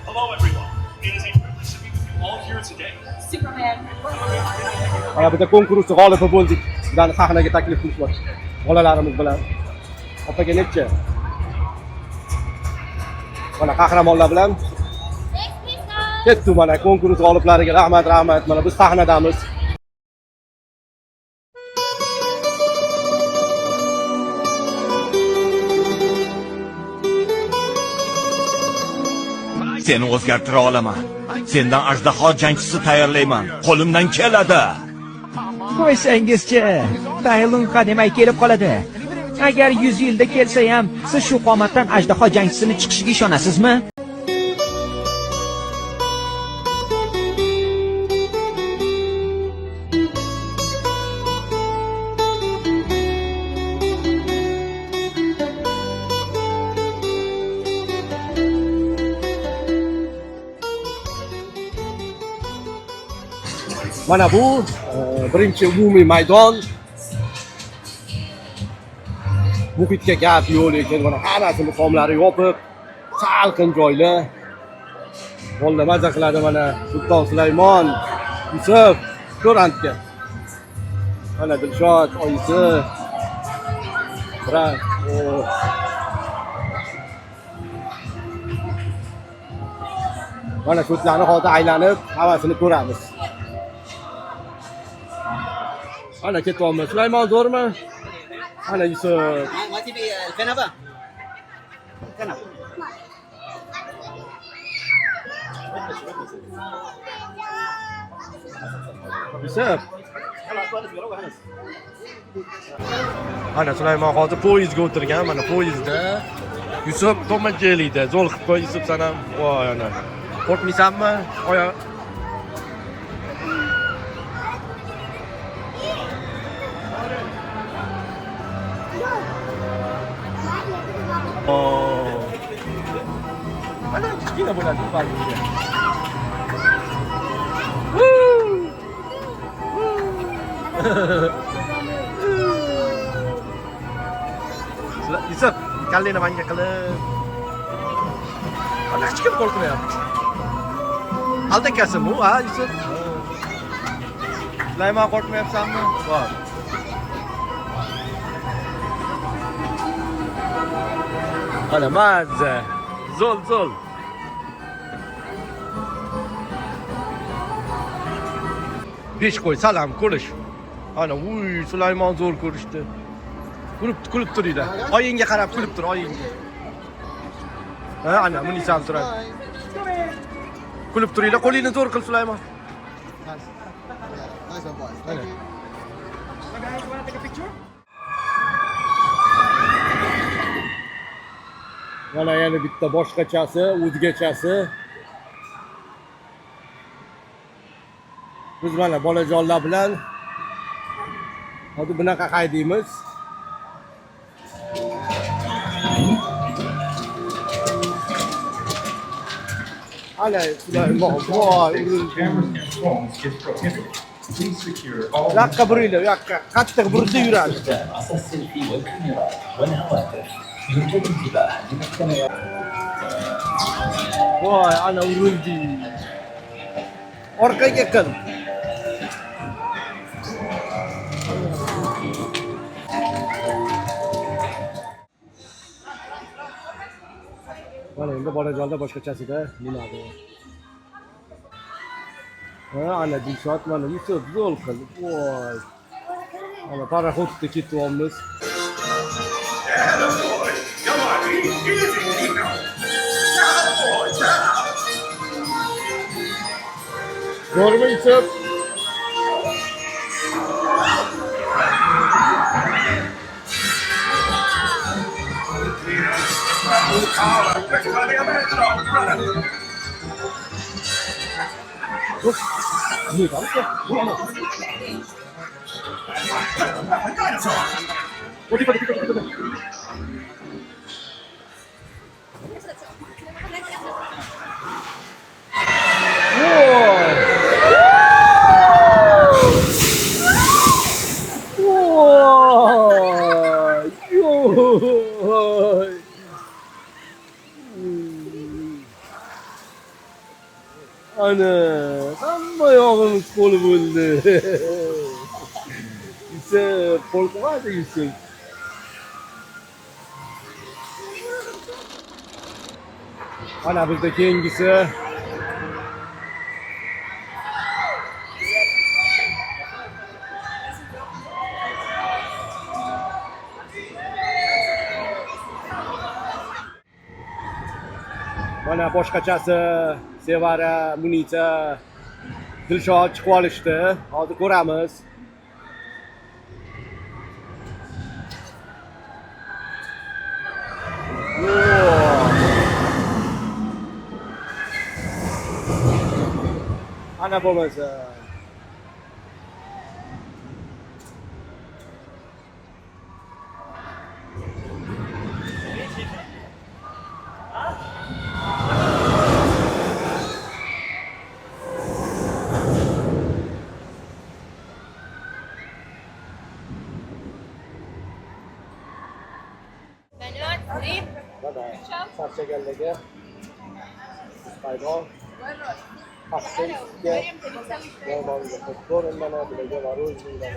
Hello, everyone. It is a privilege to be with you all here today. Superman. Mana bitta konkursni g'olibi bo'ldik. Sizlarni sahnaga taklif qilishmoqchi. Bolalarimiz bilan. Opaga necha? Mana qahramonlar bilan ketdi mana konkurs g'oliblariga rahmat. Mana biz sahnadamiz. Seni o'zgartira olaman. Sendan ajdaho jangchisi tayyorlayman. Qo'limdan keladi. Qo'ysangizchi, Tayilun qadimay kelib qoladi. Agar 100 yilda kelsa ham, siz shu qomatdan ajdaho jangchisini chiqishiga ishonasizmi? Mana bu birinchi umumiy maydon. Muhitga gap yo'q, lekin mana hammasini tomlari yopib, salqin joylar. Bolalar maza qiladi mana Sulton Sulaymon, Yusuf, To'rantga. Mana Dilshod, oyisi. Mana sho'tlarni hozir aylanib, hammasini ko'ramiz. Ana ketyapmiz. Sulaymon zo'rmi? Ana Yusuf. Kenapa? Yusuf. Ana Sulaymon hozir poyezdga o'tirgan. Mana poyezdda Yusuf to'majelida. Zo'r qilib qo'y Yusuf sana. Voy ana. Qo'rqmaysanmi? Oyoq mana kichkina bo'ladi parkga. Yusuf, kalleni manga qilib. Ana kichkina qo'rqmayapti. Aldakasimi u, ha, Yusuf? Sulaymon qo'rqmayapsanmi? Bor. Ana mazza. Zo'l. Besh qo'y, salom, ko'rish. Ana, uy, Sulaymon zo'r ko'rishdi. Kulib turinglar. Oyingga qarab kulib tur, oyingga. Ha, ana, Munisam turadi. Kulib turinglar, qo'lingni zo'r qil Sulaymon. Ana. Mana yana bitta boshqachasi, o'zgachasi. Biz mana bolajonlar bilan hozir bunaqa haydaymiz. Ana Sulaymon, voy, yoqqa buringlar, yoqqa. Qattiq burda yuradi. Voy, ana urildi. Orqaga qil. Mana endi bolajonda boshqachasida nimadi? Ha, ana Dilshod mana Yusuf zo'l qildi. Voy. Ana paraxodda ketyapmiz. Zo'rmi Yusuf? Ana, hamma yog'imiz qo'li bo'ldi. Yusuf, qo'rqmadi Yusuf. Mana bizda keyingisi. Mana boshqachasi Sevara, Munisa, Dilshod chiqib olishdi. Hozir ko'ramiz. Ana bo'lmasa. Mana charchaganligi paydo. Pastga normalga popcorn mana bularga мороженое.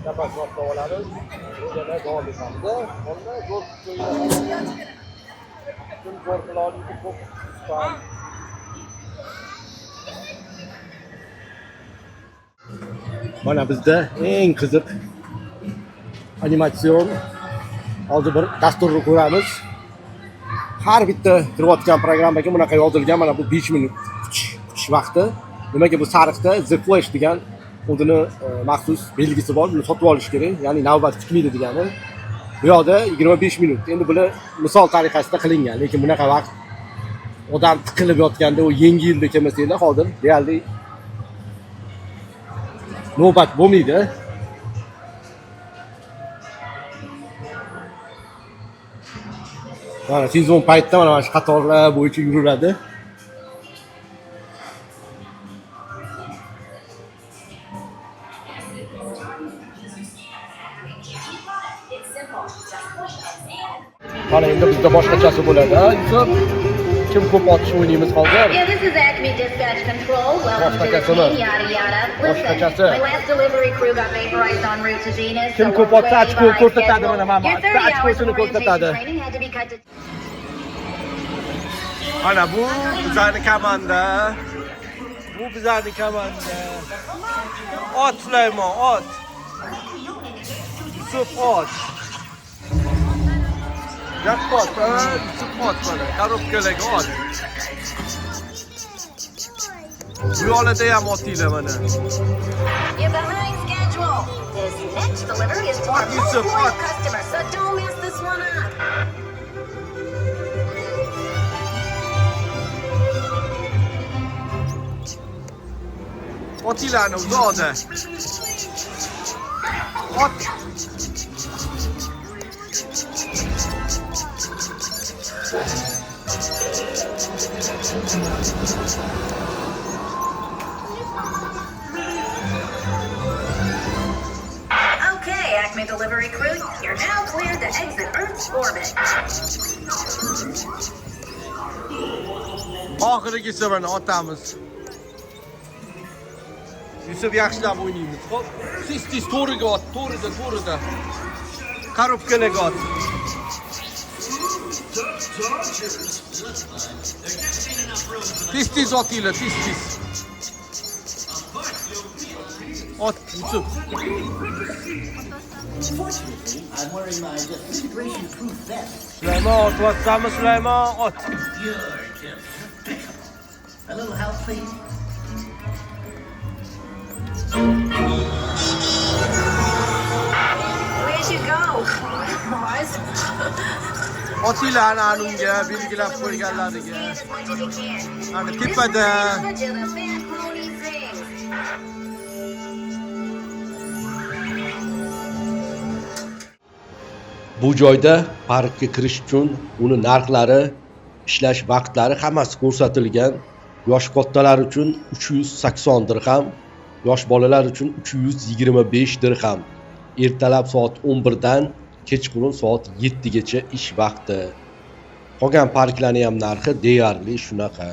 Dapat oladi. Yana davom etamiz. Onda zo'r qo'yiladi. Kun qo'rqiladi ko'p. Mana bizda eng qiziq animatsion hozir bir dasturni ko'ramiz. Har bitta kirayotgan programmaga bunaqa yozilgan, mana bu 5 minut kutish vaqti. Nimaga bu sariqda The Flash degan o'zini maxsus belgisi bor, buni sotib olish kerak, ya'ni navbat kutmaydi degani. Bu yoqda 25 minut. Endi bular misol tariqasida qilingan, lekin bunaqa vaqt odam tiqilib yotganda u yangi yilda kelmasanglar hozir realli navbat bo'lmaydi. Mana sezon paytda mana shu qatorlar bo'yicha yuriladi. Mana endi bizda boshqachasi bo'ladi. Yusuf, kim ko'p otish o'ynaymiz hozir? Yeah, this is Acme Dispatch Control. Welcome to the scene, yada yada. Listen, my last delivery crew got vaporized en route to Zenith. Kim ko'p otsa ochko ko'rsatadi mana mana. Ochkosini ko'rsatadi. Mana bu bizning komanda. Bu bizning komanda. Ot Sulaymon, ot. Yusuf ot. Jackpot, support mana. Korobkalarga ot. Bu yo'lda ham otinglar mana. You're behind schedule. This next delivery is for multiple customers, so don't mess this one up. Otinglarni uzoqda. Ot. Okay, Acme delivery crew, you're now cleared to exit Earth's orbit. Oxirgisi mana otamiz. Yusuf yaxshilab o'ynaymiz. Xo'p, siz to'riga ot, to'rida. Korobkalarga ot. Tez otinglar, tez. ot Yusuf. Sulaymon otyapsanmi Sulaymon? Ot. Where'd you go? Mars? Otinglarni anunga belgilab qo'yganlariga. As much as he can. Ana tepada. Such a bad pony thing. Bu joyda parkka kirish uchun uni narxlari, ishlash vaqtlari hammasi ko'rsatilgan. Yosh kattalar uchun 380 dirham, yosh bolalar uchun 325 dirham. Ertalab soat 11 dan kechqurun soat 7 gacha ish vaqti. Qolgan parklarning ham narxi deyarli shunaqa.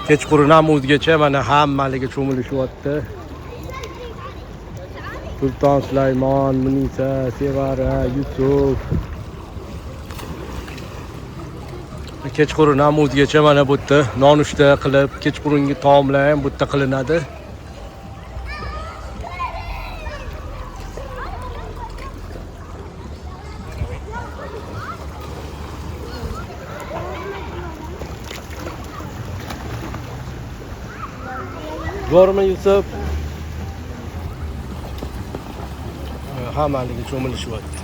Kechqurun ham o'zgacha mana hammaligi cho'milishyapti. Sulton Sulaymon, Munisa, Sevara, Yusuf. Kechqurun ham o'zgacha mana bu yerda nonushta qilib, kechqurungi taomlar ham bu yerda qilinadi. Zo'rmi Yusuf? Hammaligi cho'milishyapti.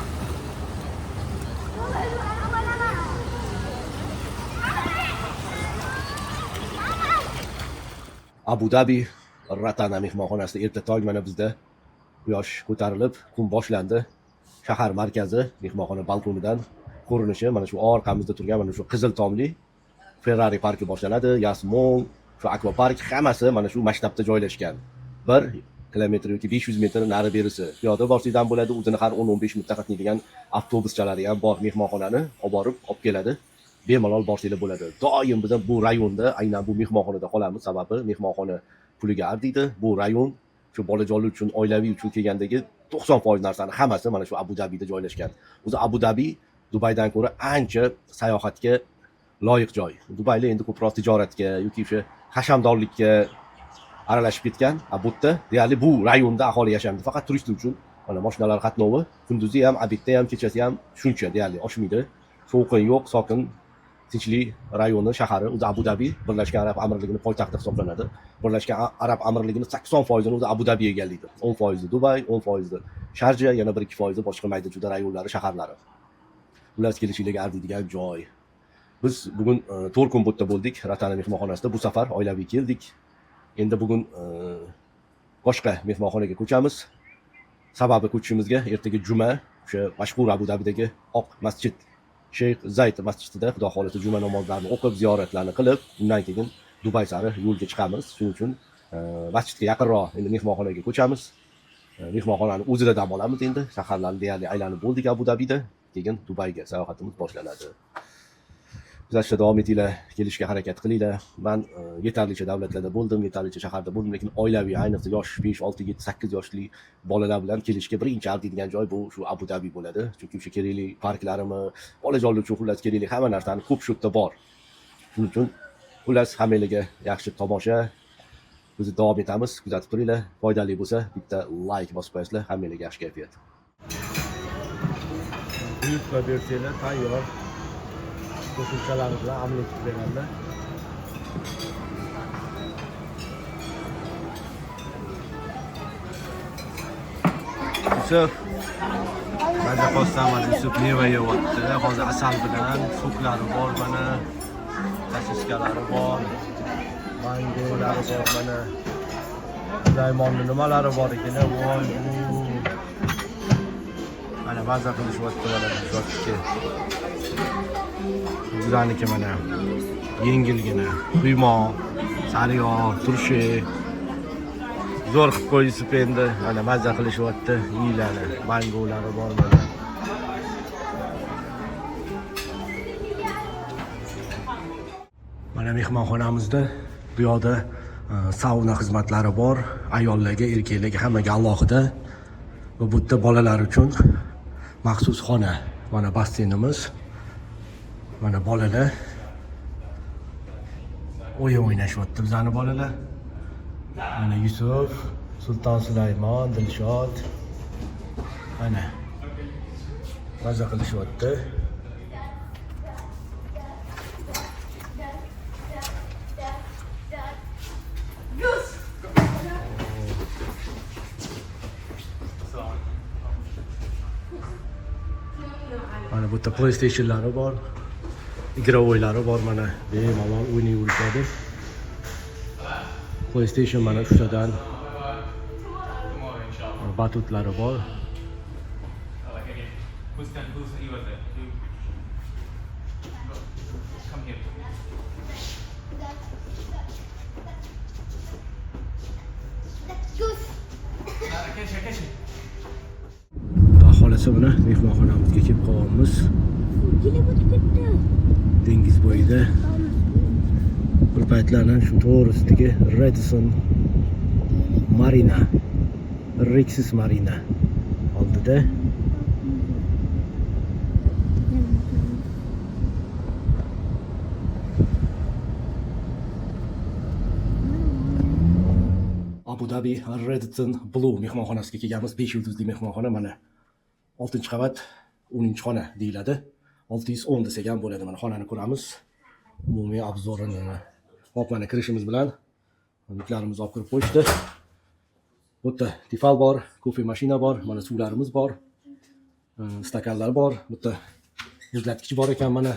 Abu Dhabi Ratana mehmonxonasida erta tong mana bizda quyosh ko'tarilib, kun boshlandi. Shahar markazi mehmonxona balkonidan ko'rinishi mana shu orqamizda turgan mana shu qizil tomli Ferrari parki boshlanadi. Yasmon, shu akvapark hammasi mana shu masshtabda joylashgan. 1 kilometr yoki 500 metr nari berisi piyoda boshlidan bo'ladi. O'zini har 10-15 minutda qatnaydigan avtobuschalari ham bor, mehmonxonani olib keladi. Bemalol boshlaydi bo'ladi. Doim biz bu rayonda, aynan bu mehmonxonada qolamiz, sababi mehmonxona puliga ardiydi. Bu rayon shu bolajonlar uchun, oilaviy uchun kelgandagi 90% narsani hammasi mana shu Abu Dhabida joylashgan. O'zi Abu Dhabi Dubaydan ko'ra ancha sayohatga loyiq joy. Dubaylar endi ko'proq tijoratga yoki o'sha hashamdorlikka aralashib ketgan. Bu yerda deyarli bu rayonda aholi yashaydi. Faqat turistlar uchun mana mashinalar qatnovi kunduzi ham, obedda ham, kechasi ham shuncha deyarli oshmaydi. Shovqin yo'q, sokin, tinchlik rayoni, shahari. O'zi Abu Dhabi Birlashgan Arab Amirligining poytaxti hisoblanadi. Birlashgan Arab Amirligining 80% ni o'zi Abu Dhabi egallaydi. 10% Dubay, 10% Sharja, yana 1-2% boshqa mayda-chuyda rayonlari, shaharlari. Ular kelishinglarga ardiydigan joy. Biz bugun 4 kun bu yerda bo'ldik, Ratana mehmonxonasida. Bu safar oilaviy keldik. Endi bugun boshqa mehmonxonaga ko'chamiz. Sababi ko'chishimizga ertaga juma o'sha mashhur Abu Dhabidagi oq masjid Sheyx Zayd masjidida Xudo xolisa juma namozlarini o'qib, ziyoratlarni qilib, undan keyin Dubay sari yo'lga chiqamiz. Shuning uchun masjidga yaqinroq endi mehmonxonaga ko'chamiz. Mehmonxonani o'zida dam olamiz endi. Shaharlarni deyarli aylanib bo'ldik Abu Dhabida. Keyin Dubayga sayohatimiz boshlanadi. Bizga davom etinglar, kelishga harakat qilinglar. Men yetarlicha davlatlarda bo'ldim, yetarlicha shaharda bo'ldim, lekin oilaviy, ayniqsa yosh 5, 6, 7, 8 yoshli bolalar bilan kelishga birinchi ardiydigan joy bu shu Abu Dhabi bo'ladi. Chunki o'sha kerakli parklarimi, bolajonlar uchun xullas kerakli hamma narsani ko'p shu yerda bor. Shuning uchun xullas hammalarga yaxshi tomosha. Biz davom etamiz, kuzatib turinglar. Foydali bo'lsa, bitta like bosib qo'yasizlar. Hammalarga yaxshi kayfiyat. Buyurtma bersanglar tayyor. Qo'shimchalar bilan amlitib berganlar. Yusuf, maza qolsam mana Yusuf meva yeyapti. Hozir asal bilan so'klari bor mana. Sosiskalari bor. Mangolari bor mana. Laymonning nimalari bor ekan? Voy. Mana maza qilishyapti mana shotga. Bizlarniki mana yengilgina quymoq, sariyog', turshi zo'r qilib qo'yishib endi mana mazza qilishyapti. Yilani, mangolari bor mana. Mana mehmonxonamizda bu yoqda sauna xizmatlari bor, ayollarga, erkaklarga hammaga alohida. Va bu yerda bolalar uchun maxsus xona. Mana basseynimiz. Mana bolalar o'yin o'ynashyapti bizani bolalar. Mana Yusuf, Sulton Sulaymon, Dilshod. Mana maza qilishyapti. Mana bu yerda PlayStation'lari bor. Игровойлari bor mana. Bemalol o'ynay olishadi. PlayStation mana uchtadan batutlari bor. Xohlasa buni mehmonxonamizga kelib qolamiz. Dengiz bo'yida bir paytlardan shu to'g'risidagi Radisson Marina, Rexis Marina oldida Abu Dhabi Radisson Blue mehmonxonasiga kelganmiz. 5 yulduzli mehmonxona mana 6-qavat 10-xona deyiladi. 610 desak ham bo'ladi. Mana xonani ko'ramiz. Umumiy obzorini hop mana kirishimiz bilan yuklarimizni olib kirib qo'yishdi. Bu yerda tifal bor, kofe mashina bor, mana suvlarimiz bor. Stakanlar bor. Bu yerda muzlatgich bor ekan mana.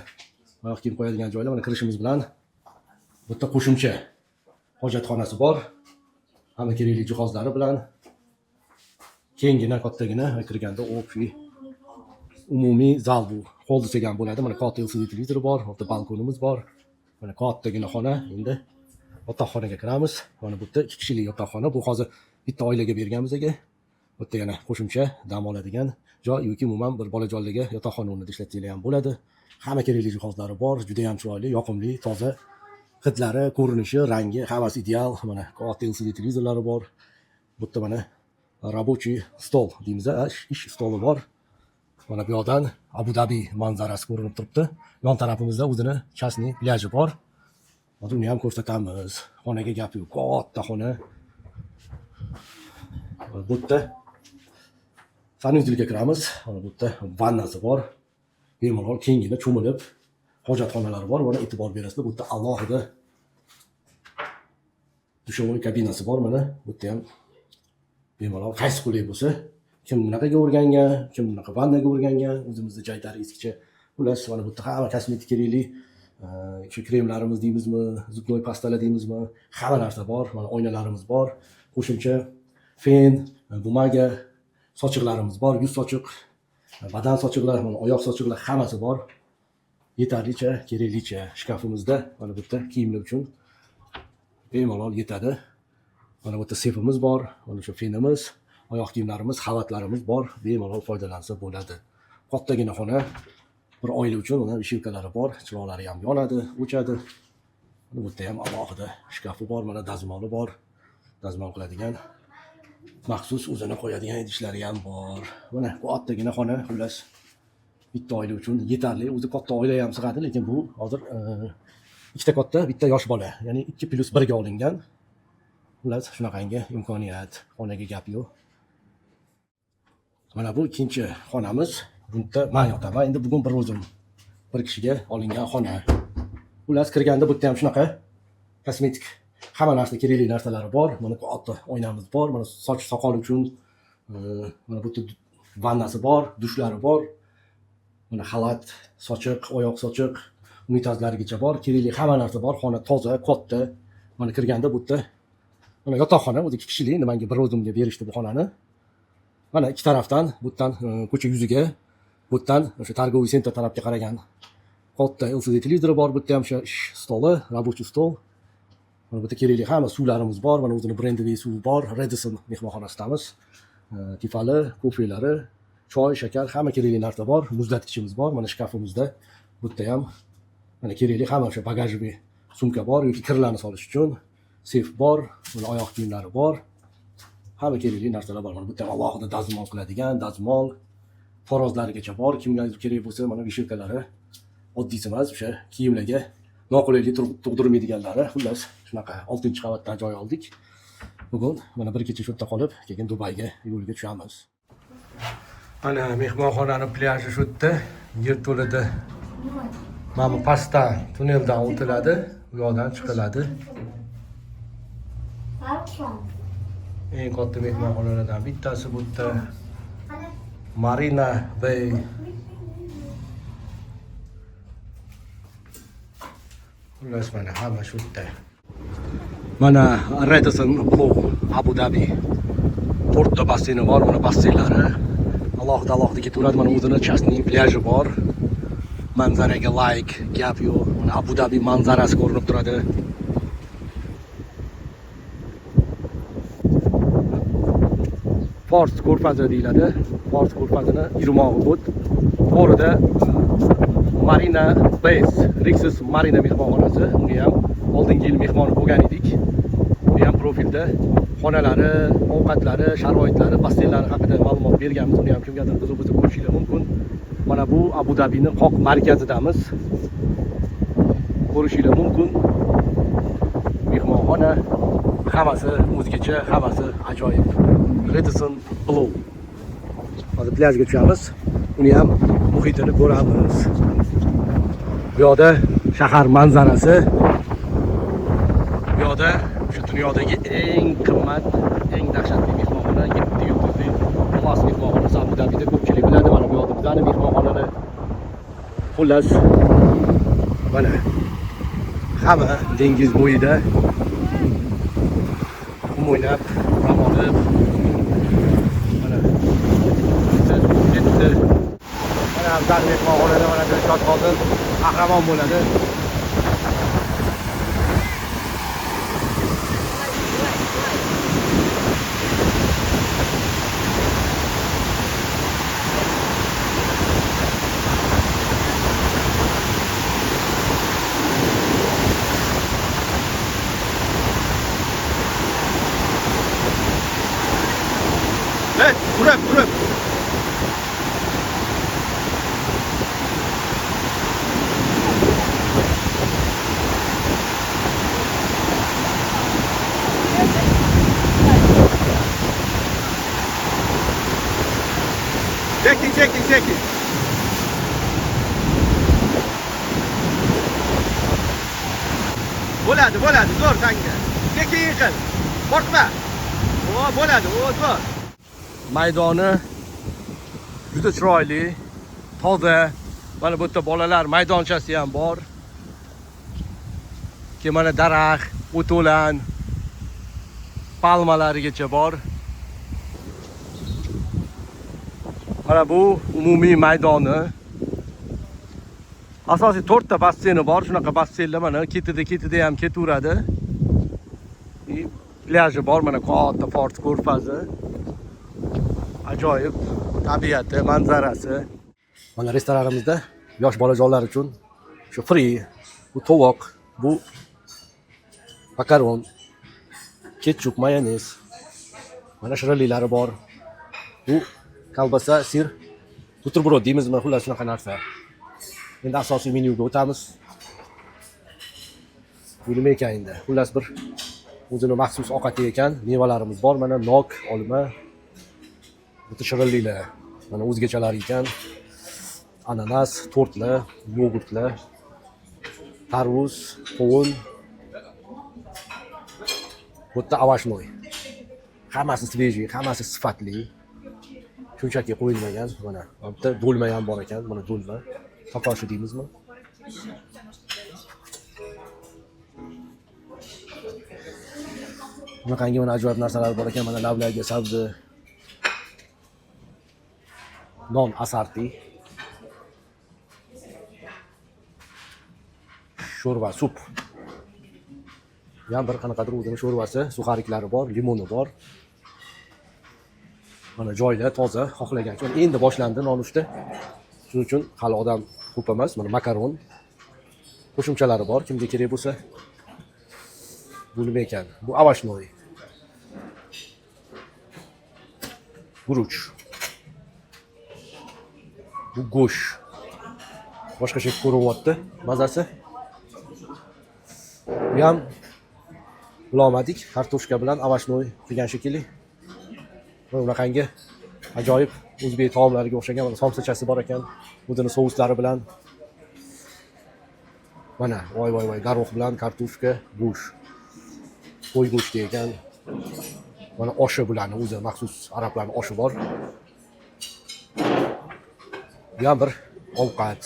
Oyoq kiyim qo'yadigan joylar mana kirishimiz bilan. Bu yerda qo'shimcha hojatxonasi bor. Hamma kerakli jihozlari bilan kengina, kattagina kirganda общий umumiy zal bu. Qo'l desak ham bo'ladi. Mana katta LCD televizor bor, orta balkonimiz bor. Mana kattagina xona. Endi yotoqxonaga kiramiz. Mana bu yerda 2 kishilik yotoqxona. Bu hozir bitta oilaga berganmiz aka. Bu yerda yana qo'shimcha dam oladigan joy yoki umuman bir bolajonlarga yotoqxona o'rnida ishlatsanglar ham bo'ladi. Hamma kerakli jihozlari bor, juda ham chiroyli, yoqimli, toza. Hidlari, ko'rinishi, rangi hammasi ideal. Mana katta LCD televizorlari bor. Bu yerda mana рабочий stol deymiz, ish stoli bor. Mana bu yoqdan Abu Dhabi manzarasi ko'rinib turibdi. Yon tarafimizda o'zini chasni plyaji bor. Hozir uni ham ko'rsatamiz. Xonaga gap yo'q. Katta xona. Bu yerda sanuzilga kiramiz. Mana bu yerda vannasi bor. Bemalol kengina cho'milib hojatxonalari bor. Mana e'tibor berasizlar. Bu yerda alohida dushovoy kabinasi bor mana. Bu yerda ham bemalol qaysi qulay bo'lsa, kim bunaqaga o'rgangan, kim bunaqa vannaga o'rgangan, o'zimizda joylar eskicha. Xullas, mana bu yerda hamma kosmetik kerakli, shu kremlarimiz deymizmi, zubnoy pastalar deymizmi, hamma narsa bor. Mana oynalarimiz bor, qo'shimcha fen, bumaga, sochiqlarimiz bor, yuz sochiq, badan sochiqlar, mana oyoq sochiqlar hammasi bor. Yetarlicha, keraklicha shkafimizda mana bu yerda kiyimlar uchun bemalol yetadi. Mana bu yerda sefimiz bor, mana shu fenimiz, oyoq kiyimlarimiz, xalatlarimiz bor, bemalol foydalansa bo'ladi. Kattagina xona bir oila uchun mana vishilkalari bor, chiroqlari ham yonadi, o'chadi. Mana bu yerda ham alohida shkafi bor, mana dazmoli bor. Dazmol qiladigan maxsus o'zini qo'yadigan idishlari ham bor. Mana kattagina xona, xullas bitta oila uchun yetarli. O'zi katta oila ham sig'adi, lekin bu hozir ikkita katta, bitta yosh bola, ya'ni 2+1 ga olingan. Xullas shunaqangi imkoniyat, xonaga gap yo'q. Mana bu ikkinchi xonamiz. Bunda men yotaman. Endi bugun bir o'zim bir kishiga olingan xona. Xullas kirganda bu yerda ham shunaqa kosmetik hamma narsa kerakli narsalari bor. Mana katta oynamiz bor. Mana soch soqol uchun mana bu yerda vannasi bor, dushlari bor. Mana xalat, sochiq, oyoq sochiq, unitazlarigacha bor. Kerakli hamma narsa bor. Xona toza, katta. Mana kirganda bu yerda mana yotoqxona o'zi 2 kishilik, menga bir o'zimga berishdi bu xonani. Mana ikki tarafdan, bu yerdan ko'cha yuziga, bu yerdan o'sha targoviy sentr tarafga qaragan katta LCD televizori bor. Bu yerda ham o'sha ish stoli, рабочий stol. Mana bu yerda kerakli hamma suvlarimiz bor. Mana o'zini brendiviy suvi bor. Radisson mehmonxonasidamiz. Tifali, kofelari, choy, shakar, hamma kerakli narsa bor. Muzlatgichimiz bor. Mana shkafimizda bu yerda ham mana kerakli hamma o'sha bagajli sumka bor yoki kirlarni solish uchun. sef bor, mana oyoq kiyimlari bor. Hamma kerakli narsalar bor. Mana bu yerda alohida dazmol qiladigan dazmol, farozlarigacha bor. Kimga kerak bo'lsa, mana vishilkalari oddiy emas, o'sha kiyimlarga noqulaylik tug'dirmaydiganlari. Xullas, shunaqa 6-qavatdan joy oldik. Bugun mana bir kecha shu yerda qolib, keyin Dubayga yo'lga tushamiz. Ana mehmonxonaning plyaji shu yerda, yerto'lada. Mana bu pastdan tunneldan o'tiladi, bu yoqdan chiqiladi. Eng katta mehmonxonalardan bittasi bu yerda. Marina Bay. Xullas mana hamma shu yerda. Mana Radisson Blu Abu Dhabi portda basseyni bor, mana basseynlari alohida ketaveradi. Mana o'zini chasning plyaji bor. Manzaraga layk, gap yo'q. Mana Abu Dhabi manzarasi ko'rinib turadi. Fors ko'rfazi deyiladi. Fors ko'rfazini yurmog'i bu. To'g'rida Marina Base, Rixos Marina mehmonxonasi. Uni ham oldingi yil mehmoni bo'lgan edik. Uni ham profilda xonalari, ovqatlari, sharoitlari, basseynlari haqida ma'lumot berganmiz. Uni ham kimgadir qiziq bo'lsa ko'rishingiz mumkin. Mana bu Abu Dhabining qoq markazidamiz. Ko'rishingiz mumkin. Mehmonxona hammasi o'zgacha, hammasi ajoyib. Radisson Blu. Hozir plyajga tushamiz. Uni ham muhitini ko'ramiz. Bu yoqda shahar manzarasi. Bu yoqda shu dunyodagi eng qimmat, eng dahshatli mehmonxona, 7 yulduzli Plus mehmonxonasi Abu Dhabida ko'pchilik biladi. Mana bu yoqda bizning mehmonxonani. Xullas mana hamma dengiz bo'yida o'ynab, dam olib mana ketdi. Mana Abdal mehmonxonada mana Dilshod hozir qahramon bo'ladi. Turib. Çekin. Bo'ladi, zo'r tanga. Sekin qil. Qo'rqma. Bo'ladi, zo'r. Maydoni juda chiroyli, toza. Mana bu yerda bolalar maydonchasi ham bor. Keyin mana daraxt, o'to'lan, palmalarigacha bor. Mana bu umumiy maydoni. Asosiy 4 ta basseyni bor. Shunaqa basseynlar mana ketida ham ketaveradi. Plyaji bor, mana katta Fors ko'rfazi. Ajoyib tabiati, manzarasi. Mana restoranimizda yosh bolajonlar uchun shu free, bu tovoq, bu makaron, ketchup, mayonez. Mana shirinliklari bor. Bu kolbasa, sir, buterbrod deymizmi, xullas shunaqa narsa. Endi asosiy menyuga o'tamiz. Bu nima ekan endi? Xullas bir o'zini maxsus ovqati ekan. Mevalarimiz bor, mana nok, olma, bu shirinliklar. Mana o'zgachalar ekan. Ananas, tortlar, yogurtlar, tarvuz, qovun. Bu yerda avashnoy. Hammasi svejiy, hammasi sifatli. Shunchaki qo'yilmagan. Mana bu yerda do'lma ham bor ekan. Mana do'lma. Toqoshi deymizmi? Bunaqangi mana ajoyib narsalar bor ekan. Mana lavlagi, sabzi, non asarti, sho'rva, sup. Yana bir qanaqadir o'zining sho'rvasi, suxariklari bor, limoni bor. Mana joylar toza, xohlagancha. Endi boshlandi nonushta. Shuning uchun hali odam ko'p emas. Mana makaron, qo'shimchalari bor, kimga kerak bo'lsa. Bu nima ekan? Bu avashnoy. Guruch. Bu go'sht. Boshqacha ko'rinyapti mazasi. Bu ham bulamadik, kartoshka bilan avashnoy qilgan shekilli. Bunaqangi ajoyib o'zbek taomlariga o'xshagan mana somsachasi bor ekan. O'zini souslari bilan. Mana voy, garov bilan kartoshka, go'sht. Qo'y go'shti ekan. Mana oshi bularni o'zi maxsus arablarning oshi bor. Bu ham bir ovqat.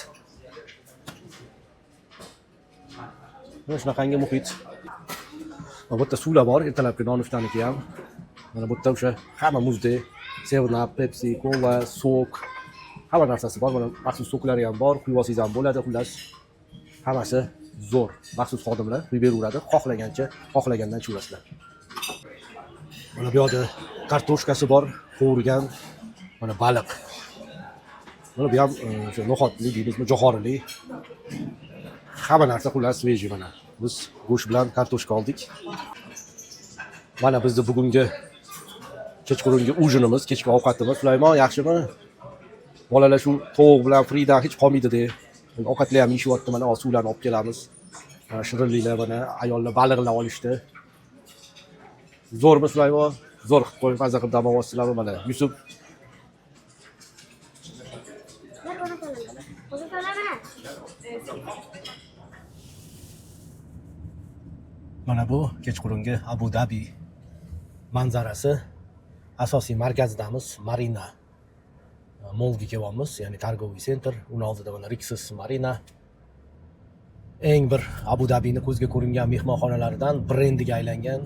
Mana shunaqangi muhit. Bu yerda suvlar bor, ertalabki nonushtaniki ham. Mana bu yerda o'sha hamma muzdek, 7up, Pepsi, Cola, sok, hamma narsasi bor. Mana maxsus soklari ham bor, quyib olsangiz ham bo'ladi, xullas. Hammasi zo'r. Maxsus xodimlar quyib beraveradi, xohlagancha, xohlagandan ichaverasizlar. Mana bu yerda kartoshkasi bor, qovurilgan, mana baliq. Mana bu ham o'sha no'xatli deymizmi, jo'xorili. Hamma narsa xullas sveji mana. Biz go'sht bilan kartoshka oldik. Mana bizning bugungi kechqurungi ujinimiz, kechki ovqatimiz. Sulaymon, yaxshimi? Bolalar shu tovuq bilan fridan hech qolmaydi-da. Ovqatlar ham yeyishyapti, mana suvlarni olib kelamiz. Mana shirinliklar, mana ayollar baliqlar olishdi. Zo'rmi Sulaymon? Zo'r qilib qo'yib, mazza qilib dam olasizlarmi mana? Yusuf. Mana bu kechqurungi Abu Dhabi manzarasi. Asosiy markazidamiz, Marina Mallga kelyapmiz, ya'ni targoviy sentr. Uni oldida mana Rixos Marina. Eng bir Abu Dhabini ko'zga ko'ringan mehmonxonalaridan brendiga aylangan.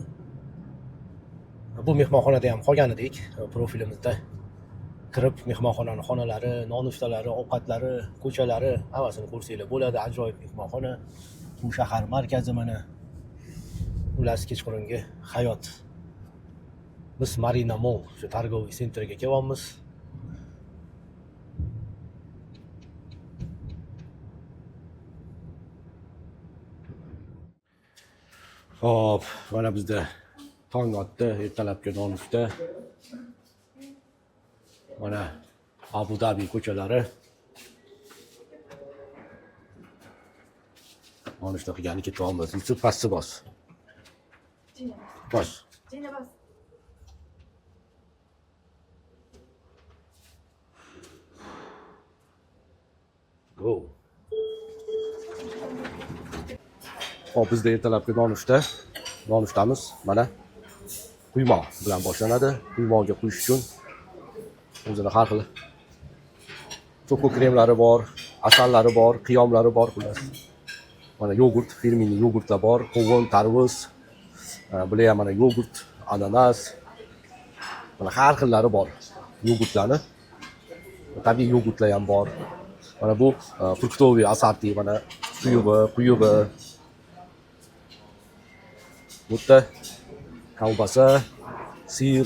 Bu mehmonxonada ham qolgan edik, profilimizda kirib mehmonxonaning xonalari, nonushtalari, ovqatlari, ko'chalari hammasini ko'rsanglar bo'ladi. Ajoyib mehmonxona. Bu shahar markazi mana. Ular kechqurungi hayot. Biz Marina Mall, shu targoviy sentriga kelyapmiz. Hop, mana bizda tong otdi, ertalabki nonushta. Mana Abu Dhabi ko'chalari. Nonushta qilgani ketyapmiz. Yusuf pastni bos. Bos. Go. Hop, bizda ertalabki nonushtamiz mana quymoq bilan boshlanadi. Quymoqga quyish uchun o'zini har xil cho'ko kremlari bor, asallari bor, qiyomlari bor xullas. Mana yogurt, firmini yogurtlar bor, qovun, tarvuz. Bular ham mana yogurt, ananas. Mana har xillari bor yogurtlarni. Tabiiy yogurtlar ham bor. Mana bu fruktoviy asorti, mana quyug'i. Bu yerda kolbasa, sir,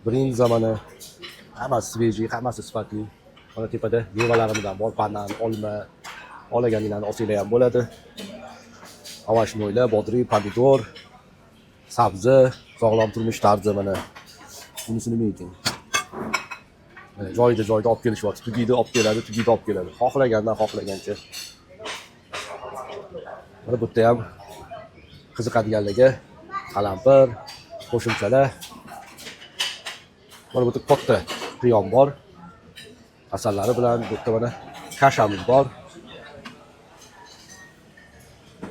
brinza mana hammasi sveji, hammasi sifatli. Mana tepada mevalarimiz ham bor, banan, olma, olaganinglarni olsanglar ham bo'ladi. Avashnoylar, bodring, pomidor, sabzi, sog'lom turmush tarzi mana. Bunisi nima ekan? Mana joyida olib kelishyapti. Tugida olib keladi, tugida olib keladi. Xohlagandan xohlagancha. Mana bu yerda ham qiziqadiganlarga qalampir, qo'shimchalar. Mana bu yerda katta qiyom bor. Asallari bilan bu yerda mana kashamiz bor.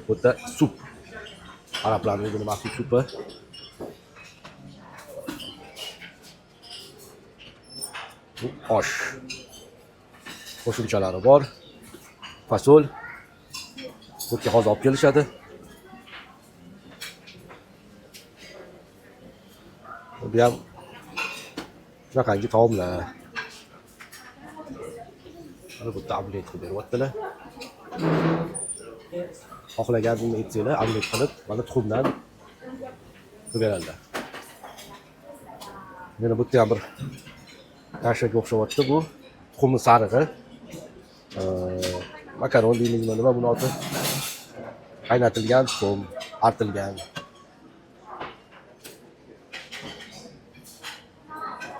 Bu yerda sup. Arablarning o'zining maxsus supi. Bu osh. Qo'shimchalari bor. Fasol. Bu yerga hozir olib kelishadi. Bu ham shunaqangi taomlar. Mana bu yerda omlet qilib beryaptilar. Xohlaganingni aytsanglar, omlet qilib, mana tuxumdan qilib beradilar. Mana bu yerda ham bir kashaga o'xshayapti bu. Tuxumni sarig'i. Makaron deymizmi, nima buni oti? Qaynatilgan tuxum, artilgan.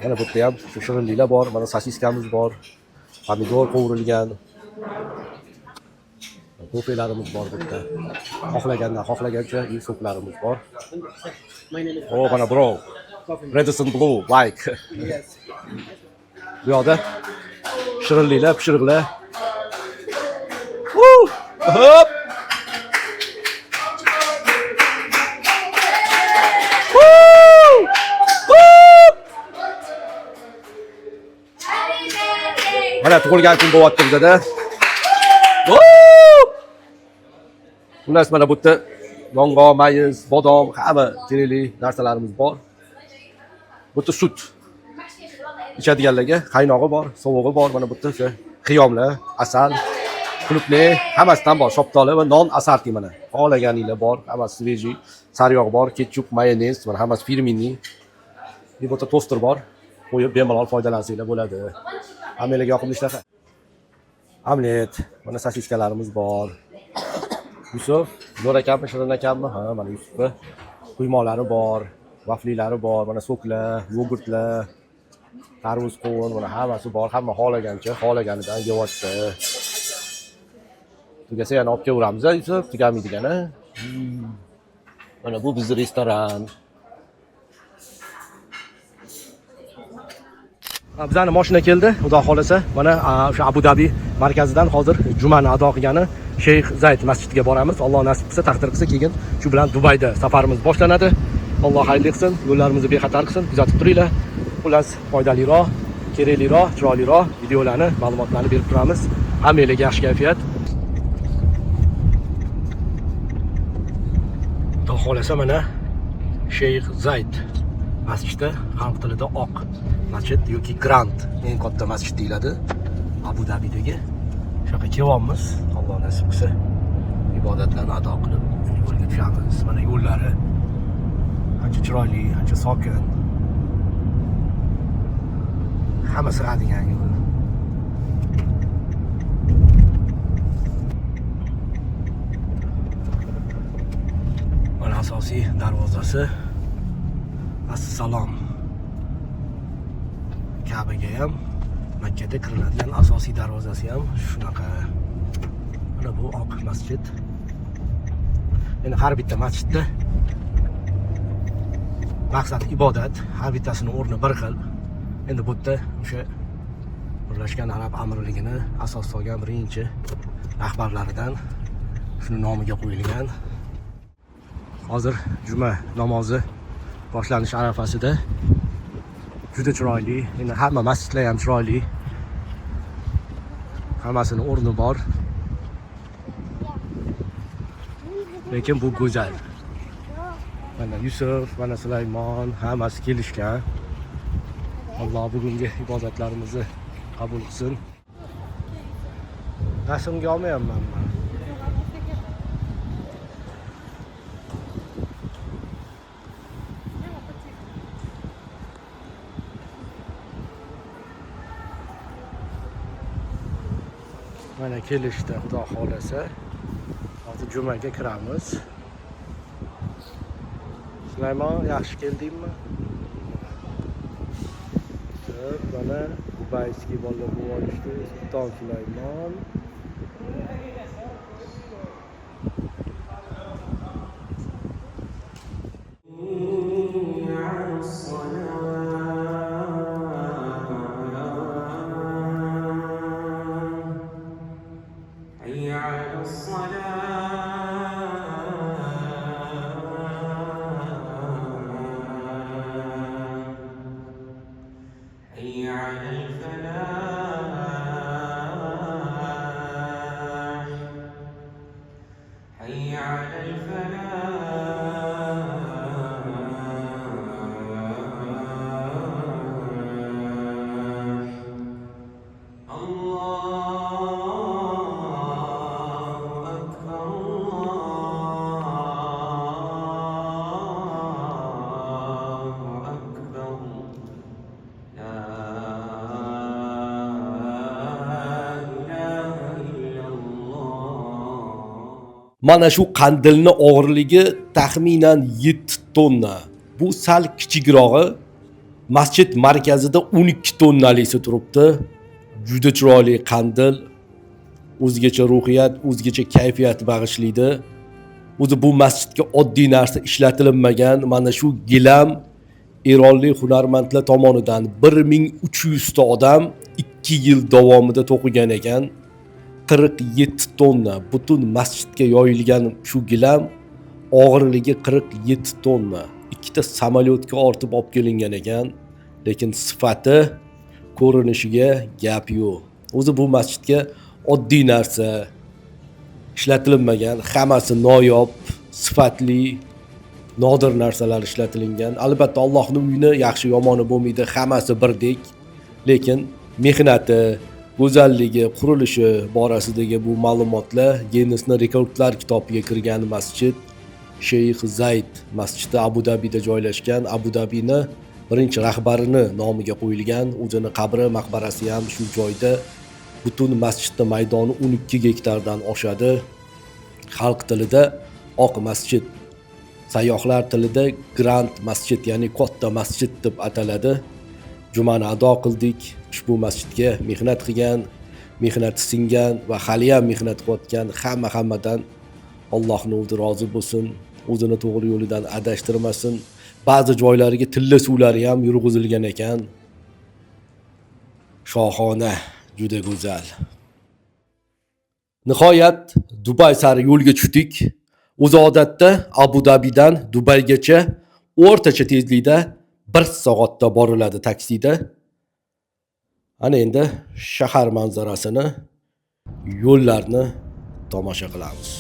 Mana bu yerda ham shu shirinliklar bor. Mana sosiskamiz bor. Pomidor qovurilgan. Ko'pelarimiz bor bu yerda. Xohlagancha soplarimiz bor. Oh, mana bro. Redison Blue, like. Bu yoqda shirinliklar, pishiriqlar. Hop! Mana tug'ilgan kun bo'lyapti bizda. Xullas mana bu yerda yong'oq, mayiz, bodom, hamma kerakli narsalarimiz bor. Bu yerda sut ichadiganlarga qaynog'i bor, sovug'i bor. Mana bu yerda o'sha qiyomlar, asal, qulupli, hammasidan bor. Shoptoli va non asarti mana. Xohlaganinglar bor. Hammasi svejiy, sariyog' bor, ketchup, mayonez, mana hammasi firminniy. Bu yerda toster bor. Qo'yib bemalol foydalansanglar bo'ladi. Hammalarga yoqimli ishlar. Omlet, mana sosiskalarimiz bor. Yusuf, Zo'r akammi, Shirin akammi? Ha, mana Yusufni quymoqlari bor, vaflilari bor, mana soklar, yogurtlar, tarvuz qovun, mana hammasi bor. Hamma xohlaganidan yeyapti. Tugasa yana olib kelaveramiz, Yusuf, tugamaydigan-a? Mana bu bizning restoran. Bizani mashina keldi, xudo xolasa. Mana o'sha Abu Dhabi markazidan hozir jumani ado qilgani Sheyx Zayd masjidiga boramiz. Alloh nasib qilsa, taqdir qilsa, keyin shu bilan Dubayda safarimiz boshlanadi. Alloh xayrli qilsin, yo'llarimizni bexatar qilsin. Kuzatib turinglar. Xullas, foydaliroq, kerakliroq, chiroyliroq videolarni, ma'lumotlarni berib turamiz. Hammalarga yaxshi kayfiyat. Xudo xolasa mana Sheyx Zayd masjidi, xalq tilida oq masjid yoki Grand, eng katta masjid deyiladi Abu Dabidagi. Shunaqa kelyapmiz. Alloh nasib qilsa ibodatlarni ado qilib yo'lga tushamiz. Mana yo'llari ancha chiroyli, ancha sokin. Hamma sig'adigan yo'l. Mana asosiy darvozasi. Assalom. Ka'baga ham, Makkada kiriladigan asosiy darvozasi ham shunaqa. Mana bu oq masjid. Endi har bitta masjidda maqsad ibodat, har bittasining o'rni bir xil. Endi bu yerda o'sha Birlashgan Arab Amirligini asos solgan birinchi rahbarlaridan shuni nomiga qo'yilgan. Hozir juma namozi boshlanish arafasida. Juda chiroyli. Endi hamma masjidlar ham chiroyli. Hammasini o'rni bor. Lekin bu go'zal. Mana Yusuf, mana Sulaymon hammasi kelishgan. Alloh bugungi ibodatlarimizni qabul qilsin. Rasmga olmayapman men. Mana kelishdi, xudo xolasa. Hozir jumaga kiramiz. Sulaymon, yaxshi keldingmi? Mana dubayskiy bolalar bo'lib olishdi. Sulton Sulaymon. Mana shu qandilni og'irligi taxminan 7 tonna. Bu sal kichikrog'i. Masjid markazida 12 tonnalisi turibdi. Juda chiroyli qandil, o'zgacha ruhiyat, o'zgacha kayfiyat bag'ishlaydi. O'zi bu masjidga oddiy narsa ishlatilmagan. Mana shu gilam Eronlik hunarmandlar tomonidan 1300 ta odam 2 yil davomida to'qigan ekan. 47 tonna butun masjidga yoyilgan shu gilam og'irligi 47 tonna. Ikkita samolyotga ortib olib kelingan ekan, lekin sifati, ko'rinishiga gap yo'q. O'zi bu masjidga oddiy narsa ishlatilmagan, hammasi noyob, sifatli, nodir narsalar ishlatilingan. Albatta Allohning uyini yaxshi yomoni bo'lmaydi, hammasi birdek, lekin mehnati, go'zalligi, qurilishi borasidagi bu ma'lumotlar Ginnesning rekordlar kitobiga kirgan masjid Sheyx Zayd masjidi Abu Dabida joylashgan. Abu Dabini birinchi rahbarini nomiga qo'yilgan. O'zini qabri, maqbarasi ham shu joyda. Butun masjidning maydoni 12 gektardan oshadi. Xalq tilida oq masjid, sayyohlar tilida Grand masjid, ya'ni katta masjid deb ataladi. Jumani ado qildik. Ushbu masjidga mehnat qilgan, mehnati singan va hali ham mehnat qilayotgan hammadan Allohning o'zi rozi bo'lsin, o'zini to'g'ri yo'lidan adashtirmasin. Ba'zi joylariga tilla suvlari ham yurg'izilgan ekan. Shohona, juda go'zal. Nihoyat Dubay sari yo'lga tushdik. O'zi odatda Abu Dabidan Dubaygacha o'rtacha tezlikda 1 soatda boriladi taksida. Ana endi shahar manzarasini, yo'llarni tomosha qilamiz.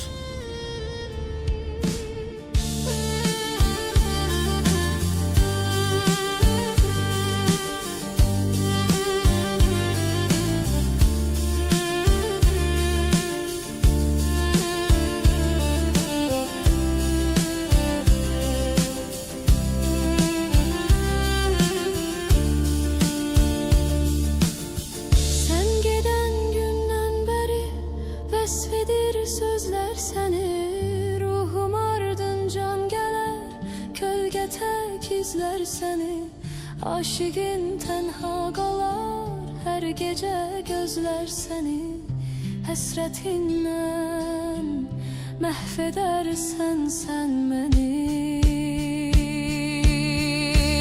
Aşığın tenha qalar, her gece gözler seni. Həsrətindən məhvədərsən sən məni.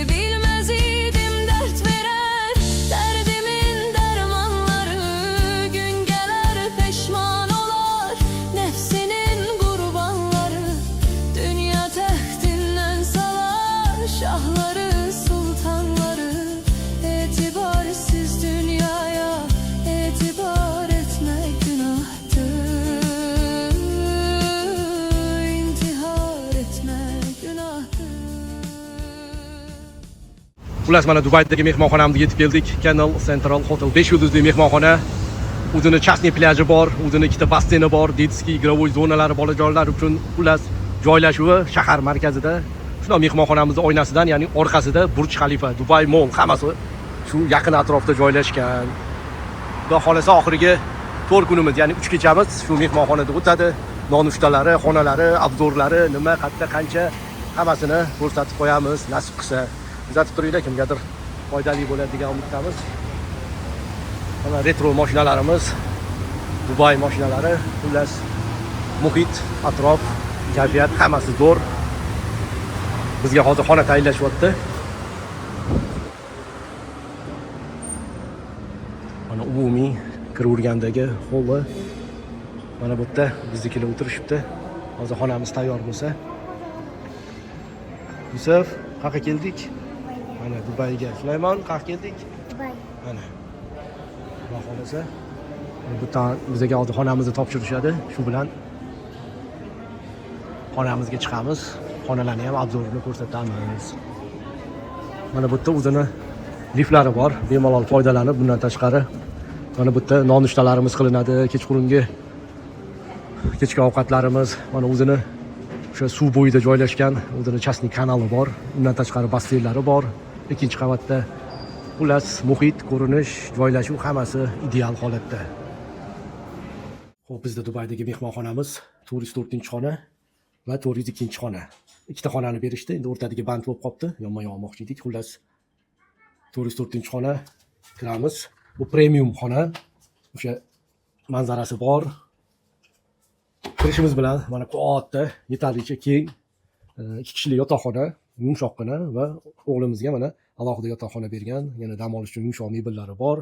Bilməz idim dərd verər, dərdimin dərmanları. Gün gələr peşman olar, nəfsinin qurbanları. Dünya təxtindən salar, şahları. Xullas mana Dubaydagi mehmonxonamizga yetib keldik. Canal Central Hotel 5 yulduzli mehmonxona. O'zini chastni plaji bor, o'zini ikkita basseyni bor, detskiy игровой zonalari, bolajonlar uchun xullas joylashuvi shahar markazida. Shuna mehmonxonamizning oynasidan, ya'ni orqasida Burj Khalifa, Dubai Mall hammasi shu yaqin atrofda joylashgan. Xudo xolasa oxirgi 4 kunimiz, ya'ni 3 kechamiz shu mehmonxonada o'tadi. Nonushtalari, xonalari, obzorlari, nima, qayerda qancha hammasini ko'rsatib qo'yamiz, nasib qilsa. Kuzatib turinglar, kimgadir foydali bo'ladi degan umiddamiz. Mana retro mashinalarimiz, Dubai mashinalari, xullas muhit, atrof, kayfiyat hammasi zo'r. Bizga hozir xona tayinlashyapti. Mana umumiy kiravergandagi holli. Mana bu yerda biznikilar o'tirishibdi. Hozir xonamiz tayyor bo'lsa. Yusuf, qayerga keldik? Mana Dubayga. Sulaymon, qayerga keldik? Dubay. Mana. Xudo xolasa, bu bizga hozir xonamizni topshirishadi. Shu bilan xonamizga chiqamiz. Xonalarni ham obzorini ko'rsatamiz. Mana bu yerda o'zini liftlari bor. Bemalol foydalanib, bundan tashqari mana bu yerda nonushtalarimiz qilinadi, kechqurungi kechki ovqatlarimiz. Mana o'zini o'sha suv bo'yida joylashgan o'zini chastni kanali bor. Undan tashqari basseynlari bor. Ikkinchi qavatda xullas muhit, ko'rinish, joylashuv hammasi ideal holatda. Xo'p, bizda Dubaydagi mehmonxonamiz 404-xona va 402-xona. Ikkita xonani berishdi. Endi o'rtadagi band bo'lib qolibdi. Yonma-yon olmoqchi edik. Xullas 404-xona kiramiz. Bu premium xona. O'sha manzarasi bor. Kirishimiz bilan mana katta, yetarlicha keng 2 kishilik yotoqxona, yumshoqqina va o'g'limizga mana alohida yotoqxona bergan. Yana dam olish uchun yumshoq mebellari bor.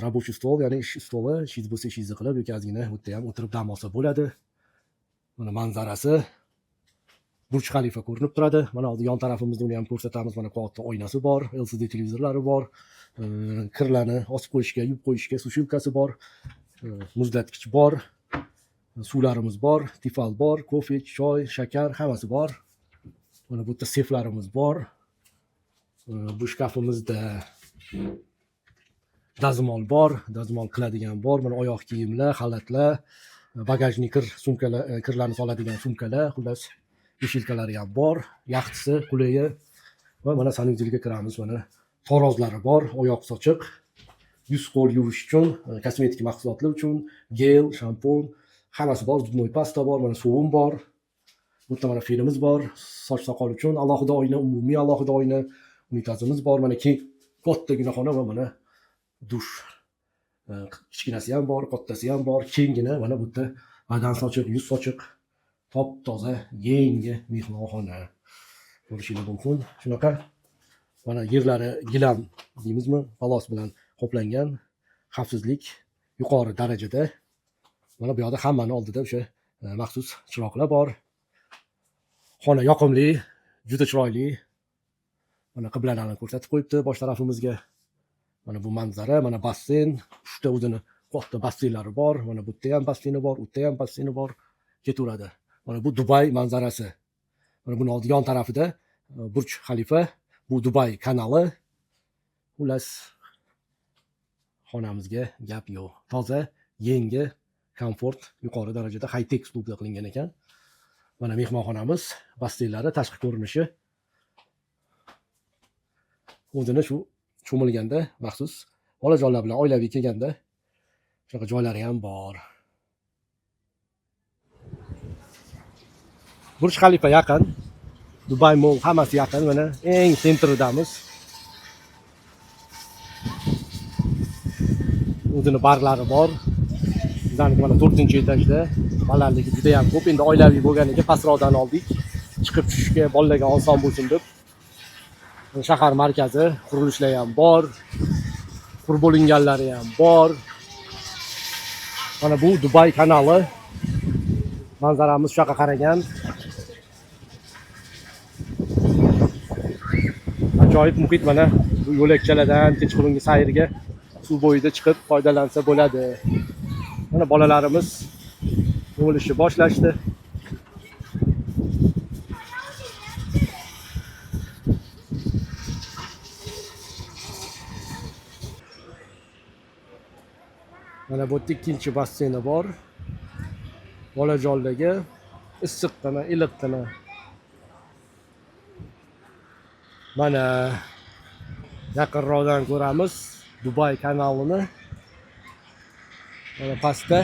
Рабочий stol, ya'ni ish stoli, ishingiz bo'lsa ishingizni qilib, yoki ozgina bu yerda ham o'tirib dam olsa bo'ladi. Mana manzarasi Burj Khalifa ko'rinib turadi. Mana hozir yon tarafimizda uni ham ko'rsatamiz. Mana katta oynasi bor, LCD televizorlari bor, kirlarni osib qo'yishga, yuvib qo'yishga sushilkasi bor, muzlatkich bor, suvlarimiz bor, tifal bor, kofe, choy, shakar hammasi bor. Mana bu yerda seflarimiz bor. Bu shkafimizda dazmol bor, dazmol qiladigan bor. Mana oyoq kiyimlar, xalatlar, bagajni sumkalar, kirlarni soladigan sumkalar, xullas beshilkalari ham bor, yaxtisi, qulayi va mana sanuzelga kiramiz. Mana torozlari bor, oyoq sochiq, yuz qo'l yuvish uchun, kosmetik mahsulotlar uchun, gel, shampun, hammasi bor. Zubnoy pasta bor, mana sovun bor. Bu yerda mana filimiz bor, soch soqol uchun alohida oyna, umumiy alohida oyna, unitazimiz bor. Mana keng kattagina xona va mana dush. Kichkinasi ham bor, kattasi ham bor, kenggina. Mana bu yerda badan sochiq, yuz sochiq, top toza, yangi mehmonxona. Ko'rishingiz mumkin. Shunaqa mana yerlari gilam deymizmi, palos bilan qoplangan, xavfsizlik yuqori darajada. Mana bu yoqda hammani oldida o'sha maxsus chiroqlar bor. Xona yoqimli, juda chiroyli. Mana qiblalarni ko'rsatib qo'yibdi bosh tarafimizga. Mana bu manzara, mana basseyn, uchta o'zini katta basseynlari bor. Mana bu yerda ham basseyni bor, u yerda ham basseyni bor. Ketaveradi. Mana bu Dubay manzarasi. Mana buni oldi yon tarafida Burj Khalifa, bu Dubay kanali. Xullas xonamizga gap yo'q. Toza, yangi, komfort, yuqori darajada high-tech uslubda qilingan ekan. Mana mehmonxonamiz, basseynlari, tashqi ko'rinishi. O'zini shu cho'milganda maxsus bolajonlar bilan oilaviy kelganda shunaqa joylari ham bor. Burj Khalifa yaqin, Dubai Mall hammasi yaqin. Mana eng sentridamiz. O'zini barglari bor. Bizning mana 4-etajda balandligi juda ham ko'p. Endi oilaviy bo'lganiga pastroqdan oldik. Chiqib tushishga bolalarga oson bo'lsin deb. Shahar markazi, qurilishlar ham bor. Qurib bo'linganlari ham bor. Mana bu Dubay kanali. Manzaramiz shunaqa qaragan. Ajoyib muhit. Mana bu yo'lakchalardan kechqurungi sayrga suv bo'yida chiqib foydalansa bo'ladi. Mana bolalarimiz o'ylashni boshlashdi. Mana bu yerda ikkinchi basseyni bor. Bolajonlarga issiqqina, iliqqina. Mana yaqinroqdan ko'ramiz Dubay kanalini. Mana pastda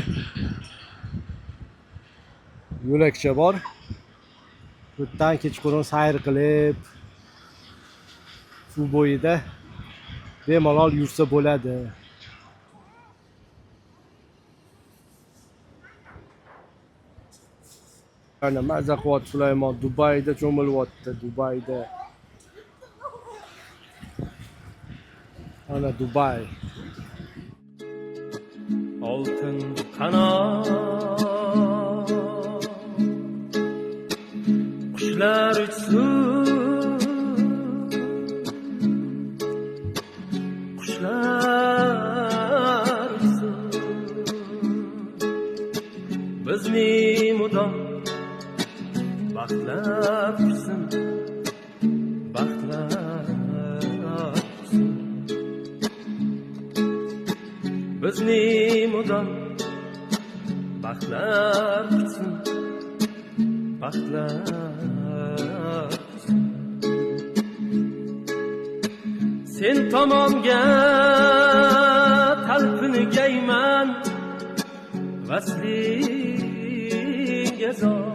yo'lakcha bor. Bu yerdan kechqurun sayr qilib, suv bo'yida bemalol yursa bo'ladi. Ana Mazaqot Sulaymon Dubayda cho'milyapti, Dubayda. Ana Dubay. Oltin qanot qushlar uchsun, qushlar uchsun bizni mudom baxtlar uchsun, baxtlar uchsun bizni mudom baxtlar uchsun, baxtlar uchun. Sen tomonga talpingayman vaslinga zor.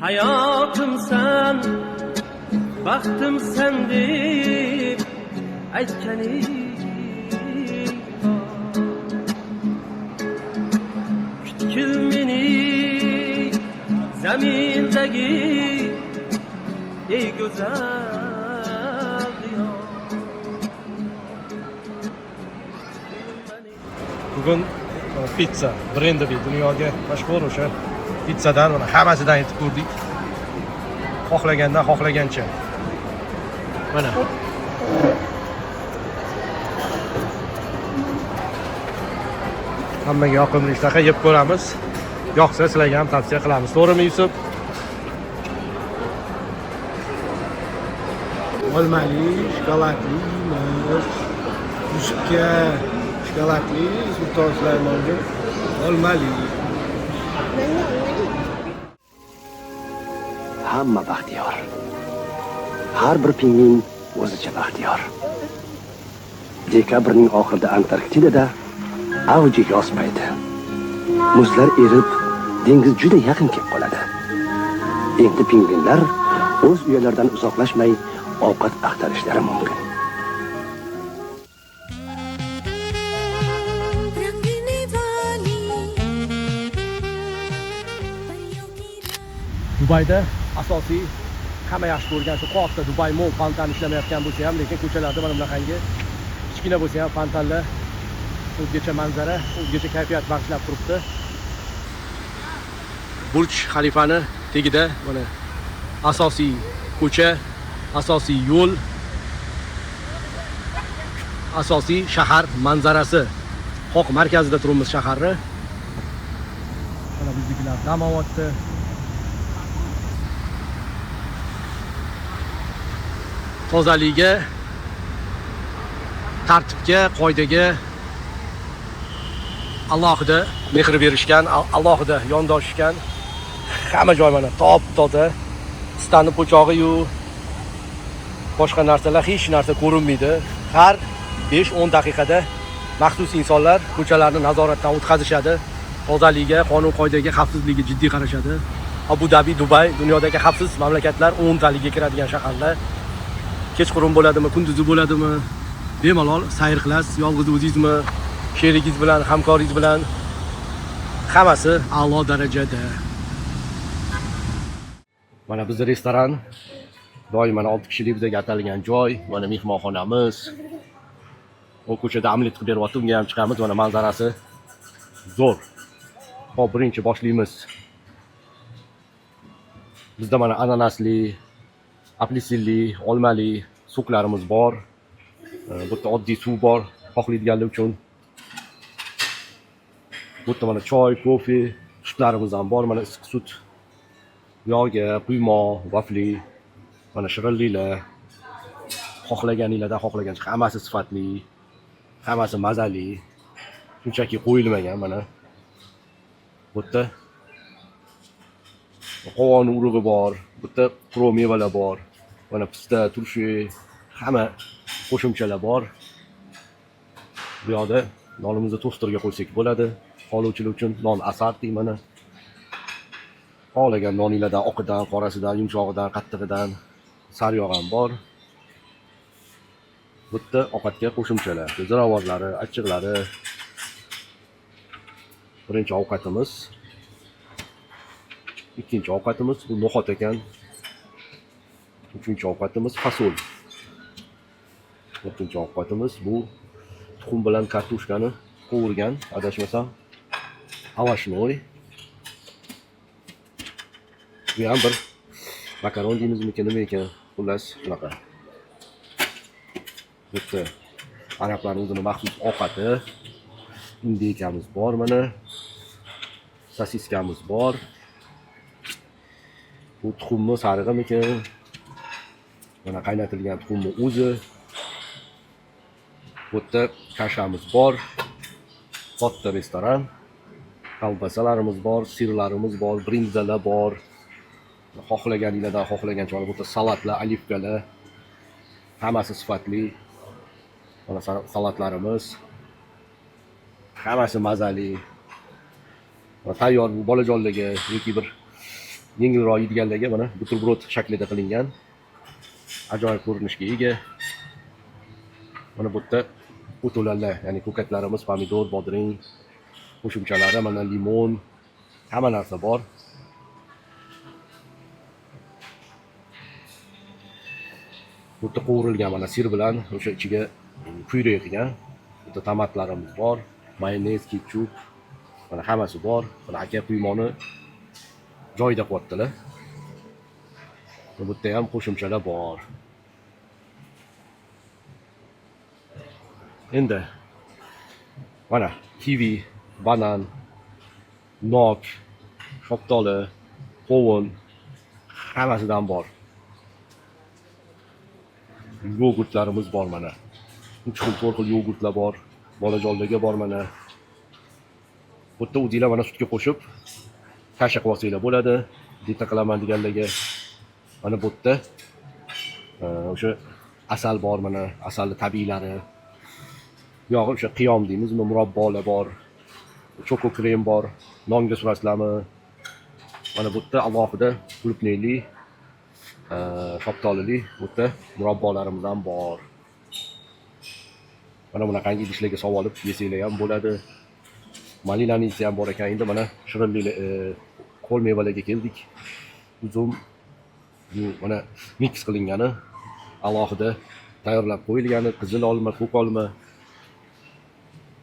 Hayotim sen, Baxtim sen deb aytganing butkul mening zamindagi ey go'zal diyor. Bugun pizza brendi dunyoga mashhur o'sha pizzadan mana hammasidan yetib ko'rdik. Xohlagandan xohlagancha. Mana. Hammaga yoqimli ishtaha yeb ko'ramiz. Yoqsa sizlarga ham tavsiya qilamiz. To'g'rimi, Yusuf? Olmali, shokoladli, Yusufga shokoladli, Sulton Sulaymonga olmali. Hamma baxtiyor. Har bir pingvin o'zicha baxtiyor. Dekabrning oxirida Antarktidada avji yoz payti. Muzlar erib, dengiz juda yaqin kelib qoladi. Endi pingvinlar o'z uyalaridan uzoqlashmay ovqat axtarishlari mumkin. Dubayda asosiy hamma yaxshi ko'rgan shu qoqda Dubai Mall fontan ishlamayotgan bo'lsa ham, lekin ko'chalarda mana bunaqangi kichkina bo'lsa ham fontanlar o'zgacha manzara, o'zgacha kayfiyat bag'ishlab turibdi. Burj Xalifani tagida mana asosiy ko'cha, asosiy yo'l, asosiy shahar manzarasi. Qoq markazida turibmiz shaharni. Mana biznikilar dam olyapti. Tozaligiga, tartibga, qoidaga alohida mehr berishgan, alohida yondoshishgan. Hamma joy mana top-toza, stani po'chog'i-yu boshqa narsalar, hech narsa ko'rinmaydi. Har 5-10 daqiqada maxsus insonlar ko'chalarni nazoratdan o'tkazishadi. Tozaligiga, qonun qoidaga, xavfsizligiga jiddiy qarashadi. Abu Dhabi, Dubay dunyodagi xavfsiz mamlakatlar 10 taliga kiradigan shaharlar. Kechqurun bo'ladimi, kunduzi bo'ladimi, bemalol sayr qilasiz, yolg'iz o'zingizmi, sherigingiz bilan, hamkoringiz bilan, hammasi a'lo darajada. Mana bizning restoran, doim mana 6 kishilik bizga atalgan joy, mana mehmonxonamiz. O ko'chada amlet qilib beryapti, unga ham chiqamiz, mana manzarasi zo'r. Hop, birinchi boshlaymiz. Bizda mana ananasli, apelsinli, olmali suklarimiz bor. Bu yerda oddiy suv bor, xohlaydiganlar uchun. Bu yerda mana choy, kofe, sutlarimiz ham bor. Mana issiq sut, yog'ga, quymoq, vafli, mana shirinliklar. Xohlaganinglardan xohlagancha hammasi sifatli, hammasi mazali. Shunchaki qo'yilmagan mana. Bu yerda qovun urug'i bor, bu yerda quruq mevalar bor. Mana pista, turshi, hamma qo'shimchalar bor. Bu yoqda nonimizni tosterga qo'ysak bo'ladi. Qoluvchilar uchun non asarti mana. Xohlagan noninglardan, oqidan, qorasidan, yumshog'idan, qattig'idan sariyog' ham bor. Bu yerda ovqatga qo'shimchalar, ziravorlari, achchiqlari. Birinchi ovqatimiz. Ikkinchi ovqatimiz bu no'xat ekan. Uchinchi ovqatimiz fasol. To'rtinchi ovqatimiz bu tuxum bilan kartoshkani qovurgan, adashmasam, avashnoy. Bu ham bir makaron deymizmi, nima ekan? Xullas, shunaqa. Bu yerda arablarning o'zining maxsus ovqati. Indeykamiz bor mana. Sosiskamiz bor. Bu tuxumni sarig'im ekan. Mana qaynatilgan tuxumni o'zi. Bu yerda kashamiz bor. Katta restoran. Kolbasalarimiz bor, sirlarimiz bor, brinzalar bor. Xohlaganinglardan xohlagancha olib, bu yerda salatlar, olivkalar. Hammasi sifatli. Mana salatlarimiz. Hammasi mazali. Tayyor bu bolajonlarga yoki bir yengilroq yeydiganlarga mana buterbrod shaklida qilingan. ajoyib ko'rinishga ega. Mana bu yerda o'to'lanlar, ya'ni ko'katlarimiz, pomidor, bodring, qo'shimchalari, mana limon, hamma narsa bor. Bu yerda qovurilgan mana sir bilan o'sha ichiga quyruq qilgan. Bu yerda tomatlarimiz bor, mayonez, ketchup, mana hammasi bor. Mana aka quymoni joyida qo'yibdilar. Bu yerda ham qo'shimchalar bor. Endi mana kivi, banan, nok, shoftoli, qovun hammasidan bor. Yogurtlarimiz bor mana. 3 xil 4 xil yogurtlar bor. Bolajonlarga bor mana. Bu yerda o'zinglar mana sutga qo'shib tasha qilib olsanglar bo'ladi. Deta qilaman deganlarga mana bu yerda o'sha asal bor mana, asalli tabiiylari. Yo'q, o'sha qiyom deymizmi, murabbolar bor. Choko krem bor, nonga surasizlarmi? Mana bu yerda alohida qulupnayli, shoftolili bu yerda murabbolarimiz ham bor. Mana bunaqangi idishlarga solib olib yesanglar ham bo'ladi. Malinanisi ham bor ekan. Endi mana shirinlik qo'l mevalarga keldik. Uzum mana mix qilingani, alohida tayyorlab qo'yilgani, qizil olma, ko'k olma.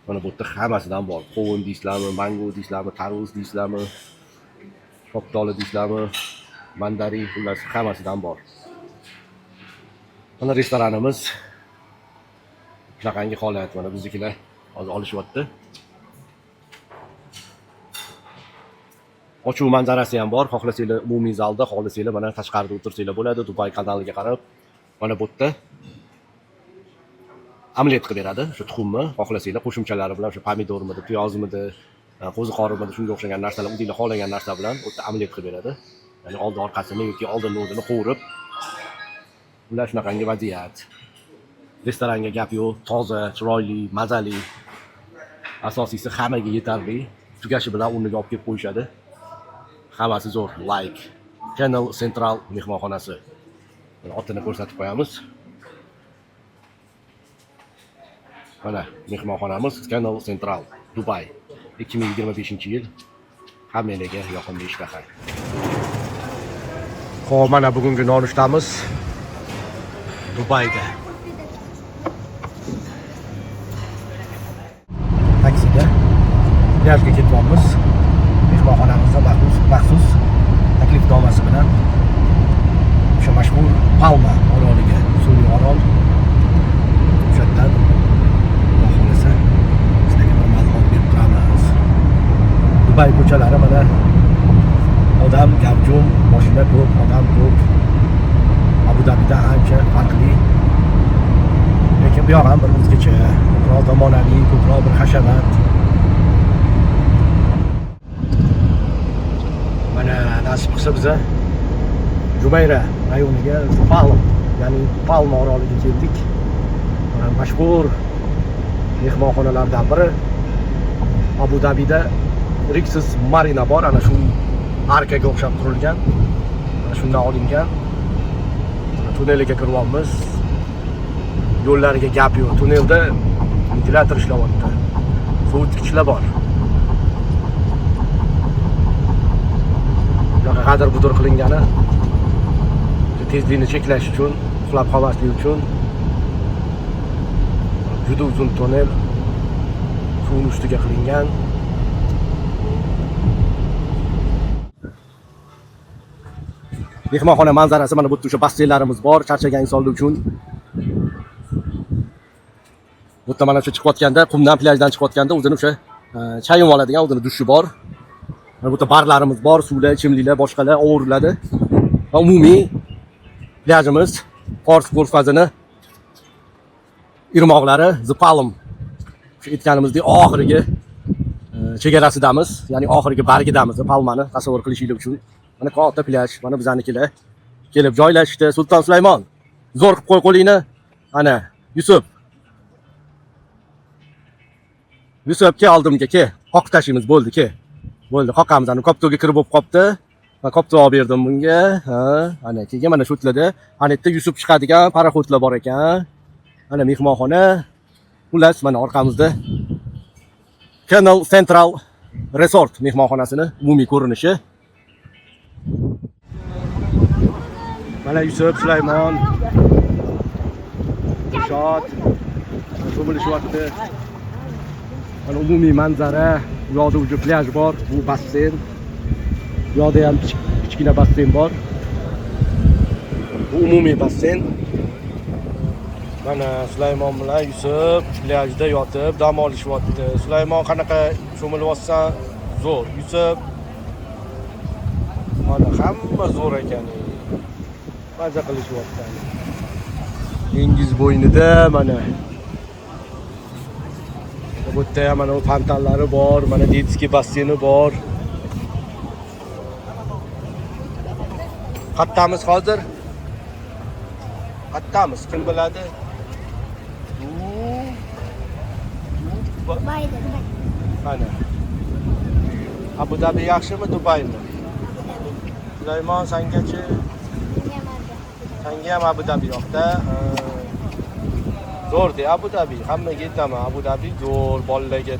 Mana bu yerda hammasidan bor. Qovun deysizlarmi, mango deysizlarmi, tarvuz deysizlarmi, shoftoli deysizlarmi, mandarin, xullas hammasidan bor. Mana restoranimiz shunaqangi holat, mana biznikilar hozir olishyapti. Ochuv manzarasi ham bor. Xohlasanglar umumiy zalda, xohlasanglar mana tashqarida o'tirsanglar bo'ladi. Dubay kanaliga qarab. Mana bu yerda omlet qilib beradi. Shu tuxumni xohlasanglar qo'shimchalari bilan, shu pomidormidi, piyozmidi, qo'ziqorimidi, shunga o'xshagan narsalar, o'zinglar xohlagan narsa bilan u yerda omlet qilib beradi. Ya'ni oldi orqasini yoki oldini o'zini qovurib. Ular shunaqangi vaziyat. Restoranga gap yo'q, toza, chiroyli, mazali. Asosiysi hammaga yetarli. Tugashi bilan o'rniga olib kelib qo'yishadi. Hammasi zo'r. Like Canal Central mehmonxonasi. Otini ko'rsatib qo'yamiz. Mana mehmonxonamiz Canal Central, Dubai. 2025-yil. Hammalarga yoqimli ishtaha. Xo'p, mana bugungi nonushtamiz Dubayda. Taksiga plyajga ketyapmiz. Mehmonxonamizda maxsus taklifnomasi bilan o'sha mashhur Palma oroliga, sun'iy orol. O'sha yerdan xohlasa sizlarga bir ma'lumot berib turamiz. Dubay ko'chalari mana odam gavjum, mashina ko'p, odam ko'p. Abu Dabida ancha farqli. Lekin bu yoq ham bir o'zgacha, ko'proq zamonaviy, ko'proq bir hashamat. Mana nasib qilsa biza Jumayra rayoniga, ya'ni Palma oroliga keldik. Mana mashhur mehmonxonalardan biri Abu Dabida Rixis Marina bor, ana shu arkaga o'xshab qurilgan. Mana shundan olingan. Tunnelga kiryapmiz. Yo'llariga gap yo'q. Tunnelda ventilyator ishlayapti. Sovutgichlar bor. G'adir budur qilingani tezlikni cheklash uchun, uxlab qolmaslik uchun. Juda uzun tunnel suvning ustiga qilingan. Mehmonxona manzarasi mana bu yerda o'sha basseynlarimiz bor, charchagan insonlar uchun. Bu yerda mana shu chiqayotganda, qumdan, plyajdan chiqayotganda o'zini o'sha chayib oladigan o'zini dushi bor. Mana bu yerda barlarimiz bor, suvlar, ichimliklar, boshqalar ovuriladi. Va umumiy plyajimiz Fors ko'rfazini irmoqlari The Palm. Shu aytganimizdek oxirgi chegarasidamiz, ya'ni oxirgi bargidamiz Palmani tasavvur qilishingiz uchun. Mana katta plyaj, mana bizanikilar kelib joylashdi. Sulton Sulaymon, zo'r qilib qo'y qo'lingni. Ana Yusuf. Yusuf ke oldimga ke. Qoqib tashimiz bo'ldi ke. Bo'ldi, qoqamiz. Ana koptoga kirib bo'lib qopti. Men qop javob berdim bunga. Ha, ana keyin mana shu yerda, ana yerda Yusuf chiqadigan paraxodlar bor ekan. Mana mehmonxona. Xullas, mana orqamizda Canal Central Resort mehmonxonasini umumiy ko'rinishi. Mana Yusuf, Sulaymon, Shot, cho'milishyapti. Mana umumiy manzara, bu yoqda uji plyaj bor, bu basseyn. Bu yoqda ham kichkina basseyn bor. Bu umumiy basseyn. Mana Sulaymon bilan Yusuf plyajda yotib dam olishyapti. Sulaymon qanaqa cho'milyapsan? Zo'r. Yusuf mana hamma zo'r ekan. Maza qilishyapti. Dengiz bo'ynida mana bu yerda ham mana fontanlari bor, mana detskiy basseyni bor. Qattamiz hozir? Qattamiz, kim biladi? Mana. Abu Dhabi yaxshimi, Dubaymi? Sulaymon, sengachi? Senga ham Abu Dhabi yoqda. Zo'r-da Abu Dhabi. Hammaga aytaman, Abu Dhabi zo'r bolalarga.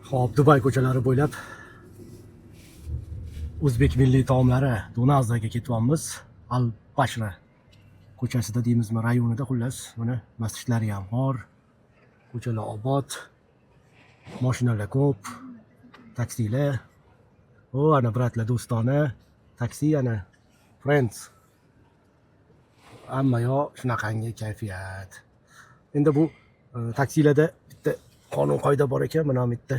Xo'p, Dubay ko'chalari bo'ylab o'zbek milliy taomlari Donazaga ketyapmiz. Al-Bashra ko'chasida deymizmi, rayonida xullas. Mana masjidlari ham bor. Ko'chalar obod. Mashinalar ko'p. Taksilar. O, ana bratlar do'stona. Taksi ana Friends. Hamma yo shunaqangi kayfiyat. Endi bu taksilarda bitta qonun qoida bor ekan, mana bu yerda.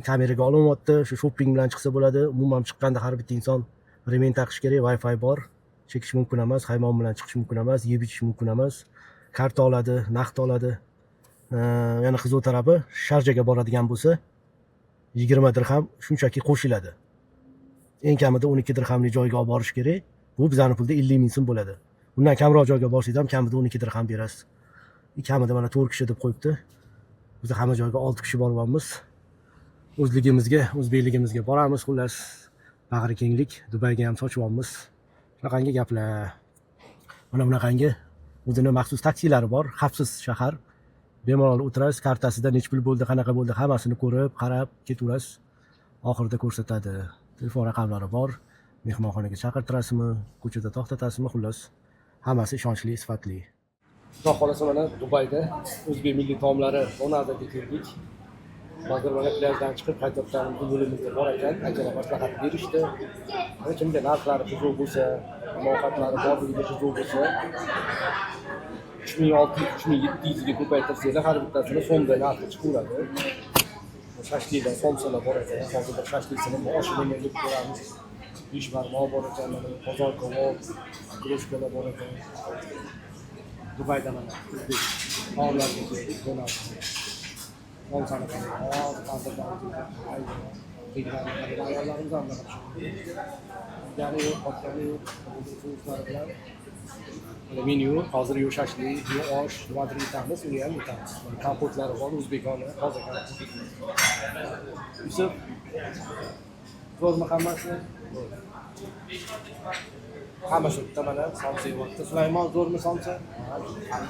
Kameraga olinyapti, shu shopping bilan chiqsa bo'ladi. Umuman chiqqanda har bitta inson remen taqish kerak, Wi-Fi bor. Chekish mumkin emas, haymon bilan chiqish mumkin emas, yeb ichish mumkin emas. Karta oladi, naqd oladi. Yana qizuv tarafi Sharjaga boradigan bo'lsa 20 dirham shunchaki qo'shiladi. Eng kamida 12 dirhamli joyga olib borish kerak. Bu bizning pulda 50 ming so'm bo'ladi. Undan kamroq joyga borsangiz ham kamida 12 dirham berasiz. Kamida mana 4 kishi deb qo'yibdi. Biz hamma joyga 6 kishi boryapmiz. O'zligimizga, o'zbekligimizga boramiz, xullas. Bag'ri kenglik, Dubayga ham sochyapmiz. Shunaqangi gaplar. Mana bunaqangi o'zining maxsus taksilari bor, xavfsiz shahar. Bemalol o'tirasiz, kartasida nech pul bo'ldi, qanaqa bo'ldi, hammasini ko'rib, qarab ketaverasiz. Oxirida ko'rsatadi. Telefon raqamlari bor. Mehmonxonaga chaqirtirasizmi, ko'chada to'xtatasizmi, xullas. Hammasi ishonchli, sifatli. Xudo xolasa mana Dubayda o'zbek milliy taomlari Donazaga keldik. Hozir mana plyajdan chiqib qaytadan bu bo'limimizga bor ekan, akalar maslahat berishdi. Kimga narxlari qiziq bo'lsa, muloqotlari borligiga qiziq bo'lsa, 3600-3700 ga ko'paytirsanglar har bittasini so'mda narxi chiqaveradi. Shashliklar, somsalar bor ekan. Hozir bir shashlikni oshini yeb ko'ramiz. Besh barmoq bor ekan, mana qozon kabob, kroshkalar bor ekan. Dubayda mana o'zbek taomlarga keldik, Donazaga. Somsani qilamiz, ta'zirdan ayollarimiz ham mana ya'ni qotqani so'zlari bilan menyu, hozir yo shashlik, yo osh, nimadir yetamiz, uni ham yetamiz. Kompotlari bor, o'zbekona, toza kompot. Yusuf, zo'rmi hammasi? Hamma shu yerda mana somsa yeyapti. Sulaymon, zo'rmi somsa?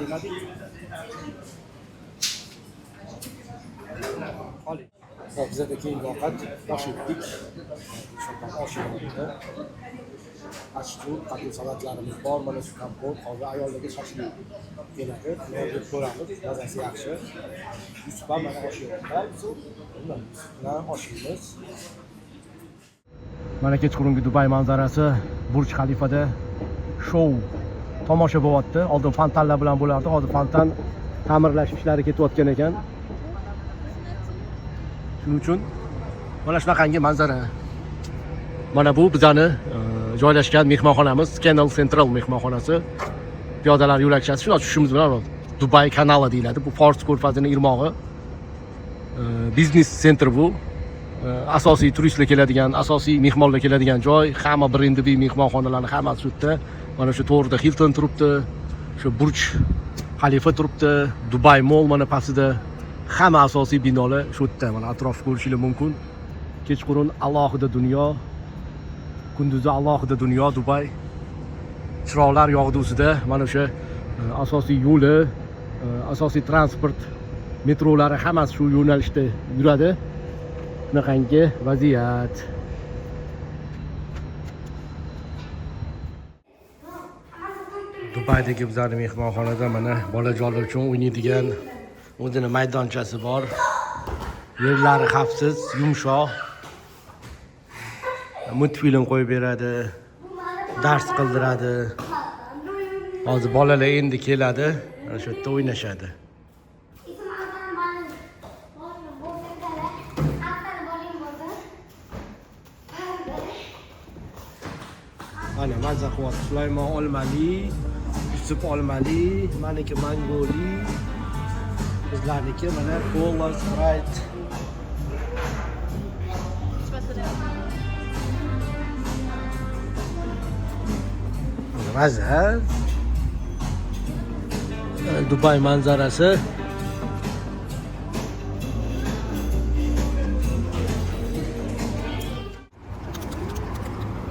Demadik. Oling. Hop, bizda keyingi ovqat osh yedik. Shoqol osh yedik. Ashtu, qatl salatlarimiz bor, mana shu kompot, hozir ayollarga shashlik keladi. Nima ko'ramiz, mazasi yaxshi. Yusuf ham mana osh yeyapti. Mana osh yeymiz. Mana kechqurungi Dubay manzarasi, Burj Xalifada shou tomosha bo'lyapti. Oldin fontanlar bilan bo'lardi, hozir fontan ta'mirlash ishlari ketayotgan ekan. Shuning uchun mana shunaqangi manzara. Mana bu bizani joylashgan mehmonxonamiz, Canal Central mehmonxonasi. Piyodalar yo'lakchasi. Shuni tushishimiz bilan Dubay kanali deyiladi. Bu Fors ko'rfazining irmog'i. Biznes center bu. Asosiy turistlar keladigan, asosiy mehmonlar keladigan joy. Hamma brendli mehmonxonalarning hammasi shu yerda. Mana shu to'g'rida Hilton turibdi. Shu Burj Xalifa turibdi. Dubai Mall mana pastida. Hamma asosiy binolar shu yerda. Mana atrofni ko'rishingiz mumkin. kechqurun alohida dunyo, kunduzi alohida dunyo Dubay. Chiroqlar yog'dusida mana o'sha asosiy yo'li, asosiy transport metrolari hammasi shu yo'nalishda yuradi. Bunaqangi vaziyat. Dubaydagi bizning mehmonxonada mana bolajonlar uchun o'ynaydigan o'zini maydonchasi bor. Yerlari xavfsiz, yumshoq. Multfilm qo'yib beradi, dars qildiradi. Hozir bolalar endi keladi, mana shu yerda o'ynashadi. Ana mazza qilyapti Sulaymon Olmali, Yusuf Olmali, meniki Mangoli, bizlarniki mana Cola, Sprite. Mazza. Dubay manzarasi.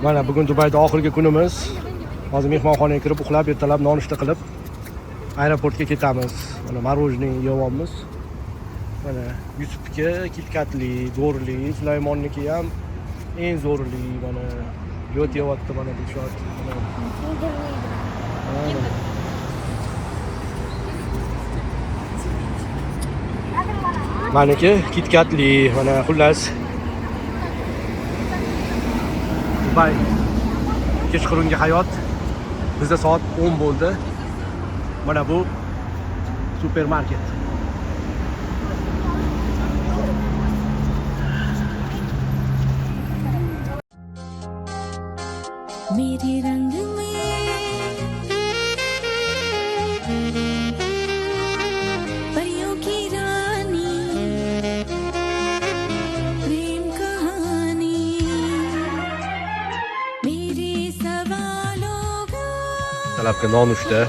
Mana bugun Dubayda oxirgi kunimiz. Hozir mehmonxonaga kirib uxlab, ertalab nonushta qilib aeroportga ketamiz. Mana marojniy yeyapmiz. Mana Yusufga KitKatli, zo'rli, Sulaymonniki ham eng zo'rli. Mana yo'tyapti mana bu shot. Maniki KitKatli, mana xullas Dubay kechqurungi hayot. Bizda soat 10 bo'ldi. Mana bu supermarket. मेरे रंग में परियों की रानी प्रेम कहानी मेरे सवालों का Talabga nonushta.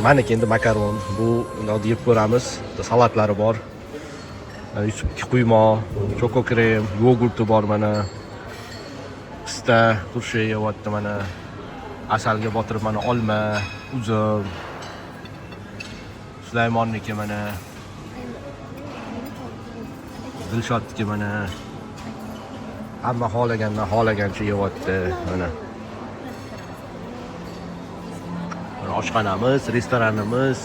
Meniki endi makaron. Bu uni yeb ko'ramiz. Salatlari bor. Yusufki quymoq, choko krem, yogurti bor mana. Pista, turshi yeyapti mana. Asalga botirib mana olma, uzum. Sulaymonniki mana. Dilshodniki mana. Hamma xohlagancha yeyapti mana. Oshxonamiz, restoranimiz,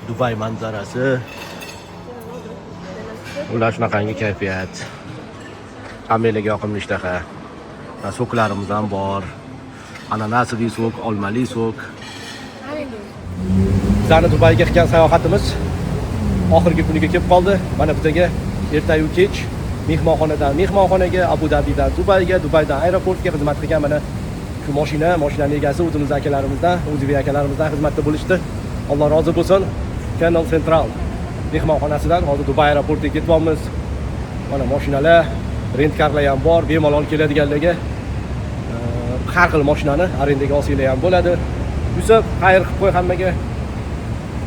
Dubay manzarasi. Ular shunaqangi kayfiyat. Hammalarga yoqimli ishtaha. Soklarimiz ham bor. Ananasli sok, olmali sok. Bizning Dubayga qilgan sayohatimiz oxirgi kuniga kelib qoldi. Mana bizga ertayu kech mehmonxonadan mehmonxonaga, Abu Dabidan Dubayga, Dubaydan aeroportga xizmat qilgan mana shu mashinaning egasi o'zimiz akalarimizdan, o'zbek akalarimizdan xizmatda bo'lishdi. Alloh rozi bo'lsin. Canal Central mehmonxonasidan hozir Dubay aeroportiga ketyapmiz. Mana mashinalar, rentkarlar ham bor, bemalol keladiganlarga har xil mashinani arendaga olsanglar ham bo'ladi. Yusuf, xayr qilib qo'y hammaga.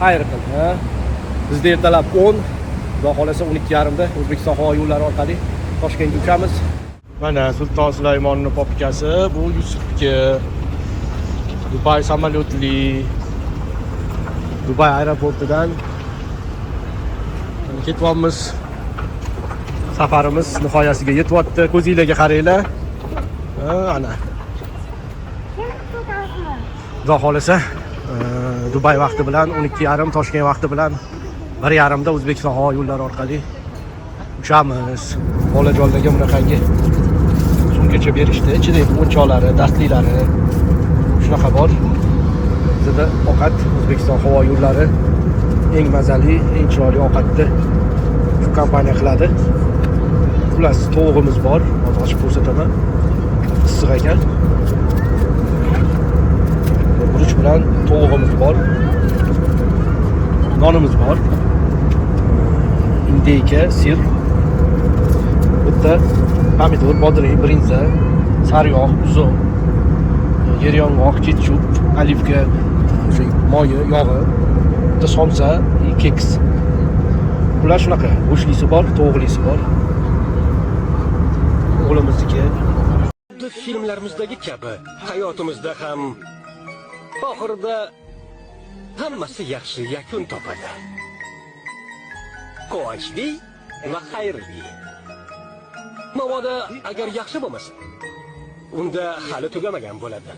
Xayr qil, ha. Bizda ertalab 10, xudo xolasa 12:30da O'zbekiston havo yo'llari orqali Toshkentga uchamiz. Mana Sulton Sulaymonning popkasi, bu Yusufga Dubay samolyotli Dubay aeroportidan ketyapmiz. Safarimiz nihoyasiga yetyapti. Ko'zingizga qaranglar. Ana. Xudo xolasa Dubay vaqti bilan 12:30, Toshkent vaqti bilan 1:30da O'zbekiston havo yo'llari orqali uchamiz. Bolajonlarga bunaqangi sumkacha berishdi. Ichida o'yinchoqlari, darsliklari shunaqa bor. Bizda ovqat O'zbekiston havo yo'llari eng mazali, eng chiroyli ovqatni shu kompaniya qiladi. Xullas, tovuqimiz bor. Hozir ochib ko'rsataman. Issiq ekan. Guruch bilan tovuqimiz bor. Nonimiz bor. Indeyka, sir. Bitta pomidor, bodring, brinza, sariyog', uzum, yeryong'oq, ketchup, olivka, o'sha moyi, yog'i, bitta somsa, keks. Bular shunaqa. Go'shtlisi bor, tovuqlisi bor. o'g'limizniki. Xuddi filmlarimizdagi kabi hayotimizda ham oxirida hammasi yaxshi yakun topadi. Quvonchli va xayrli. Mabodo agar yaxshi bo'lmasa, unda hali tugamagan bo'ladi.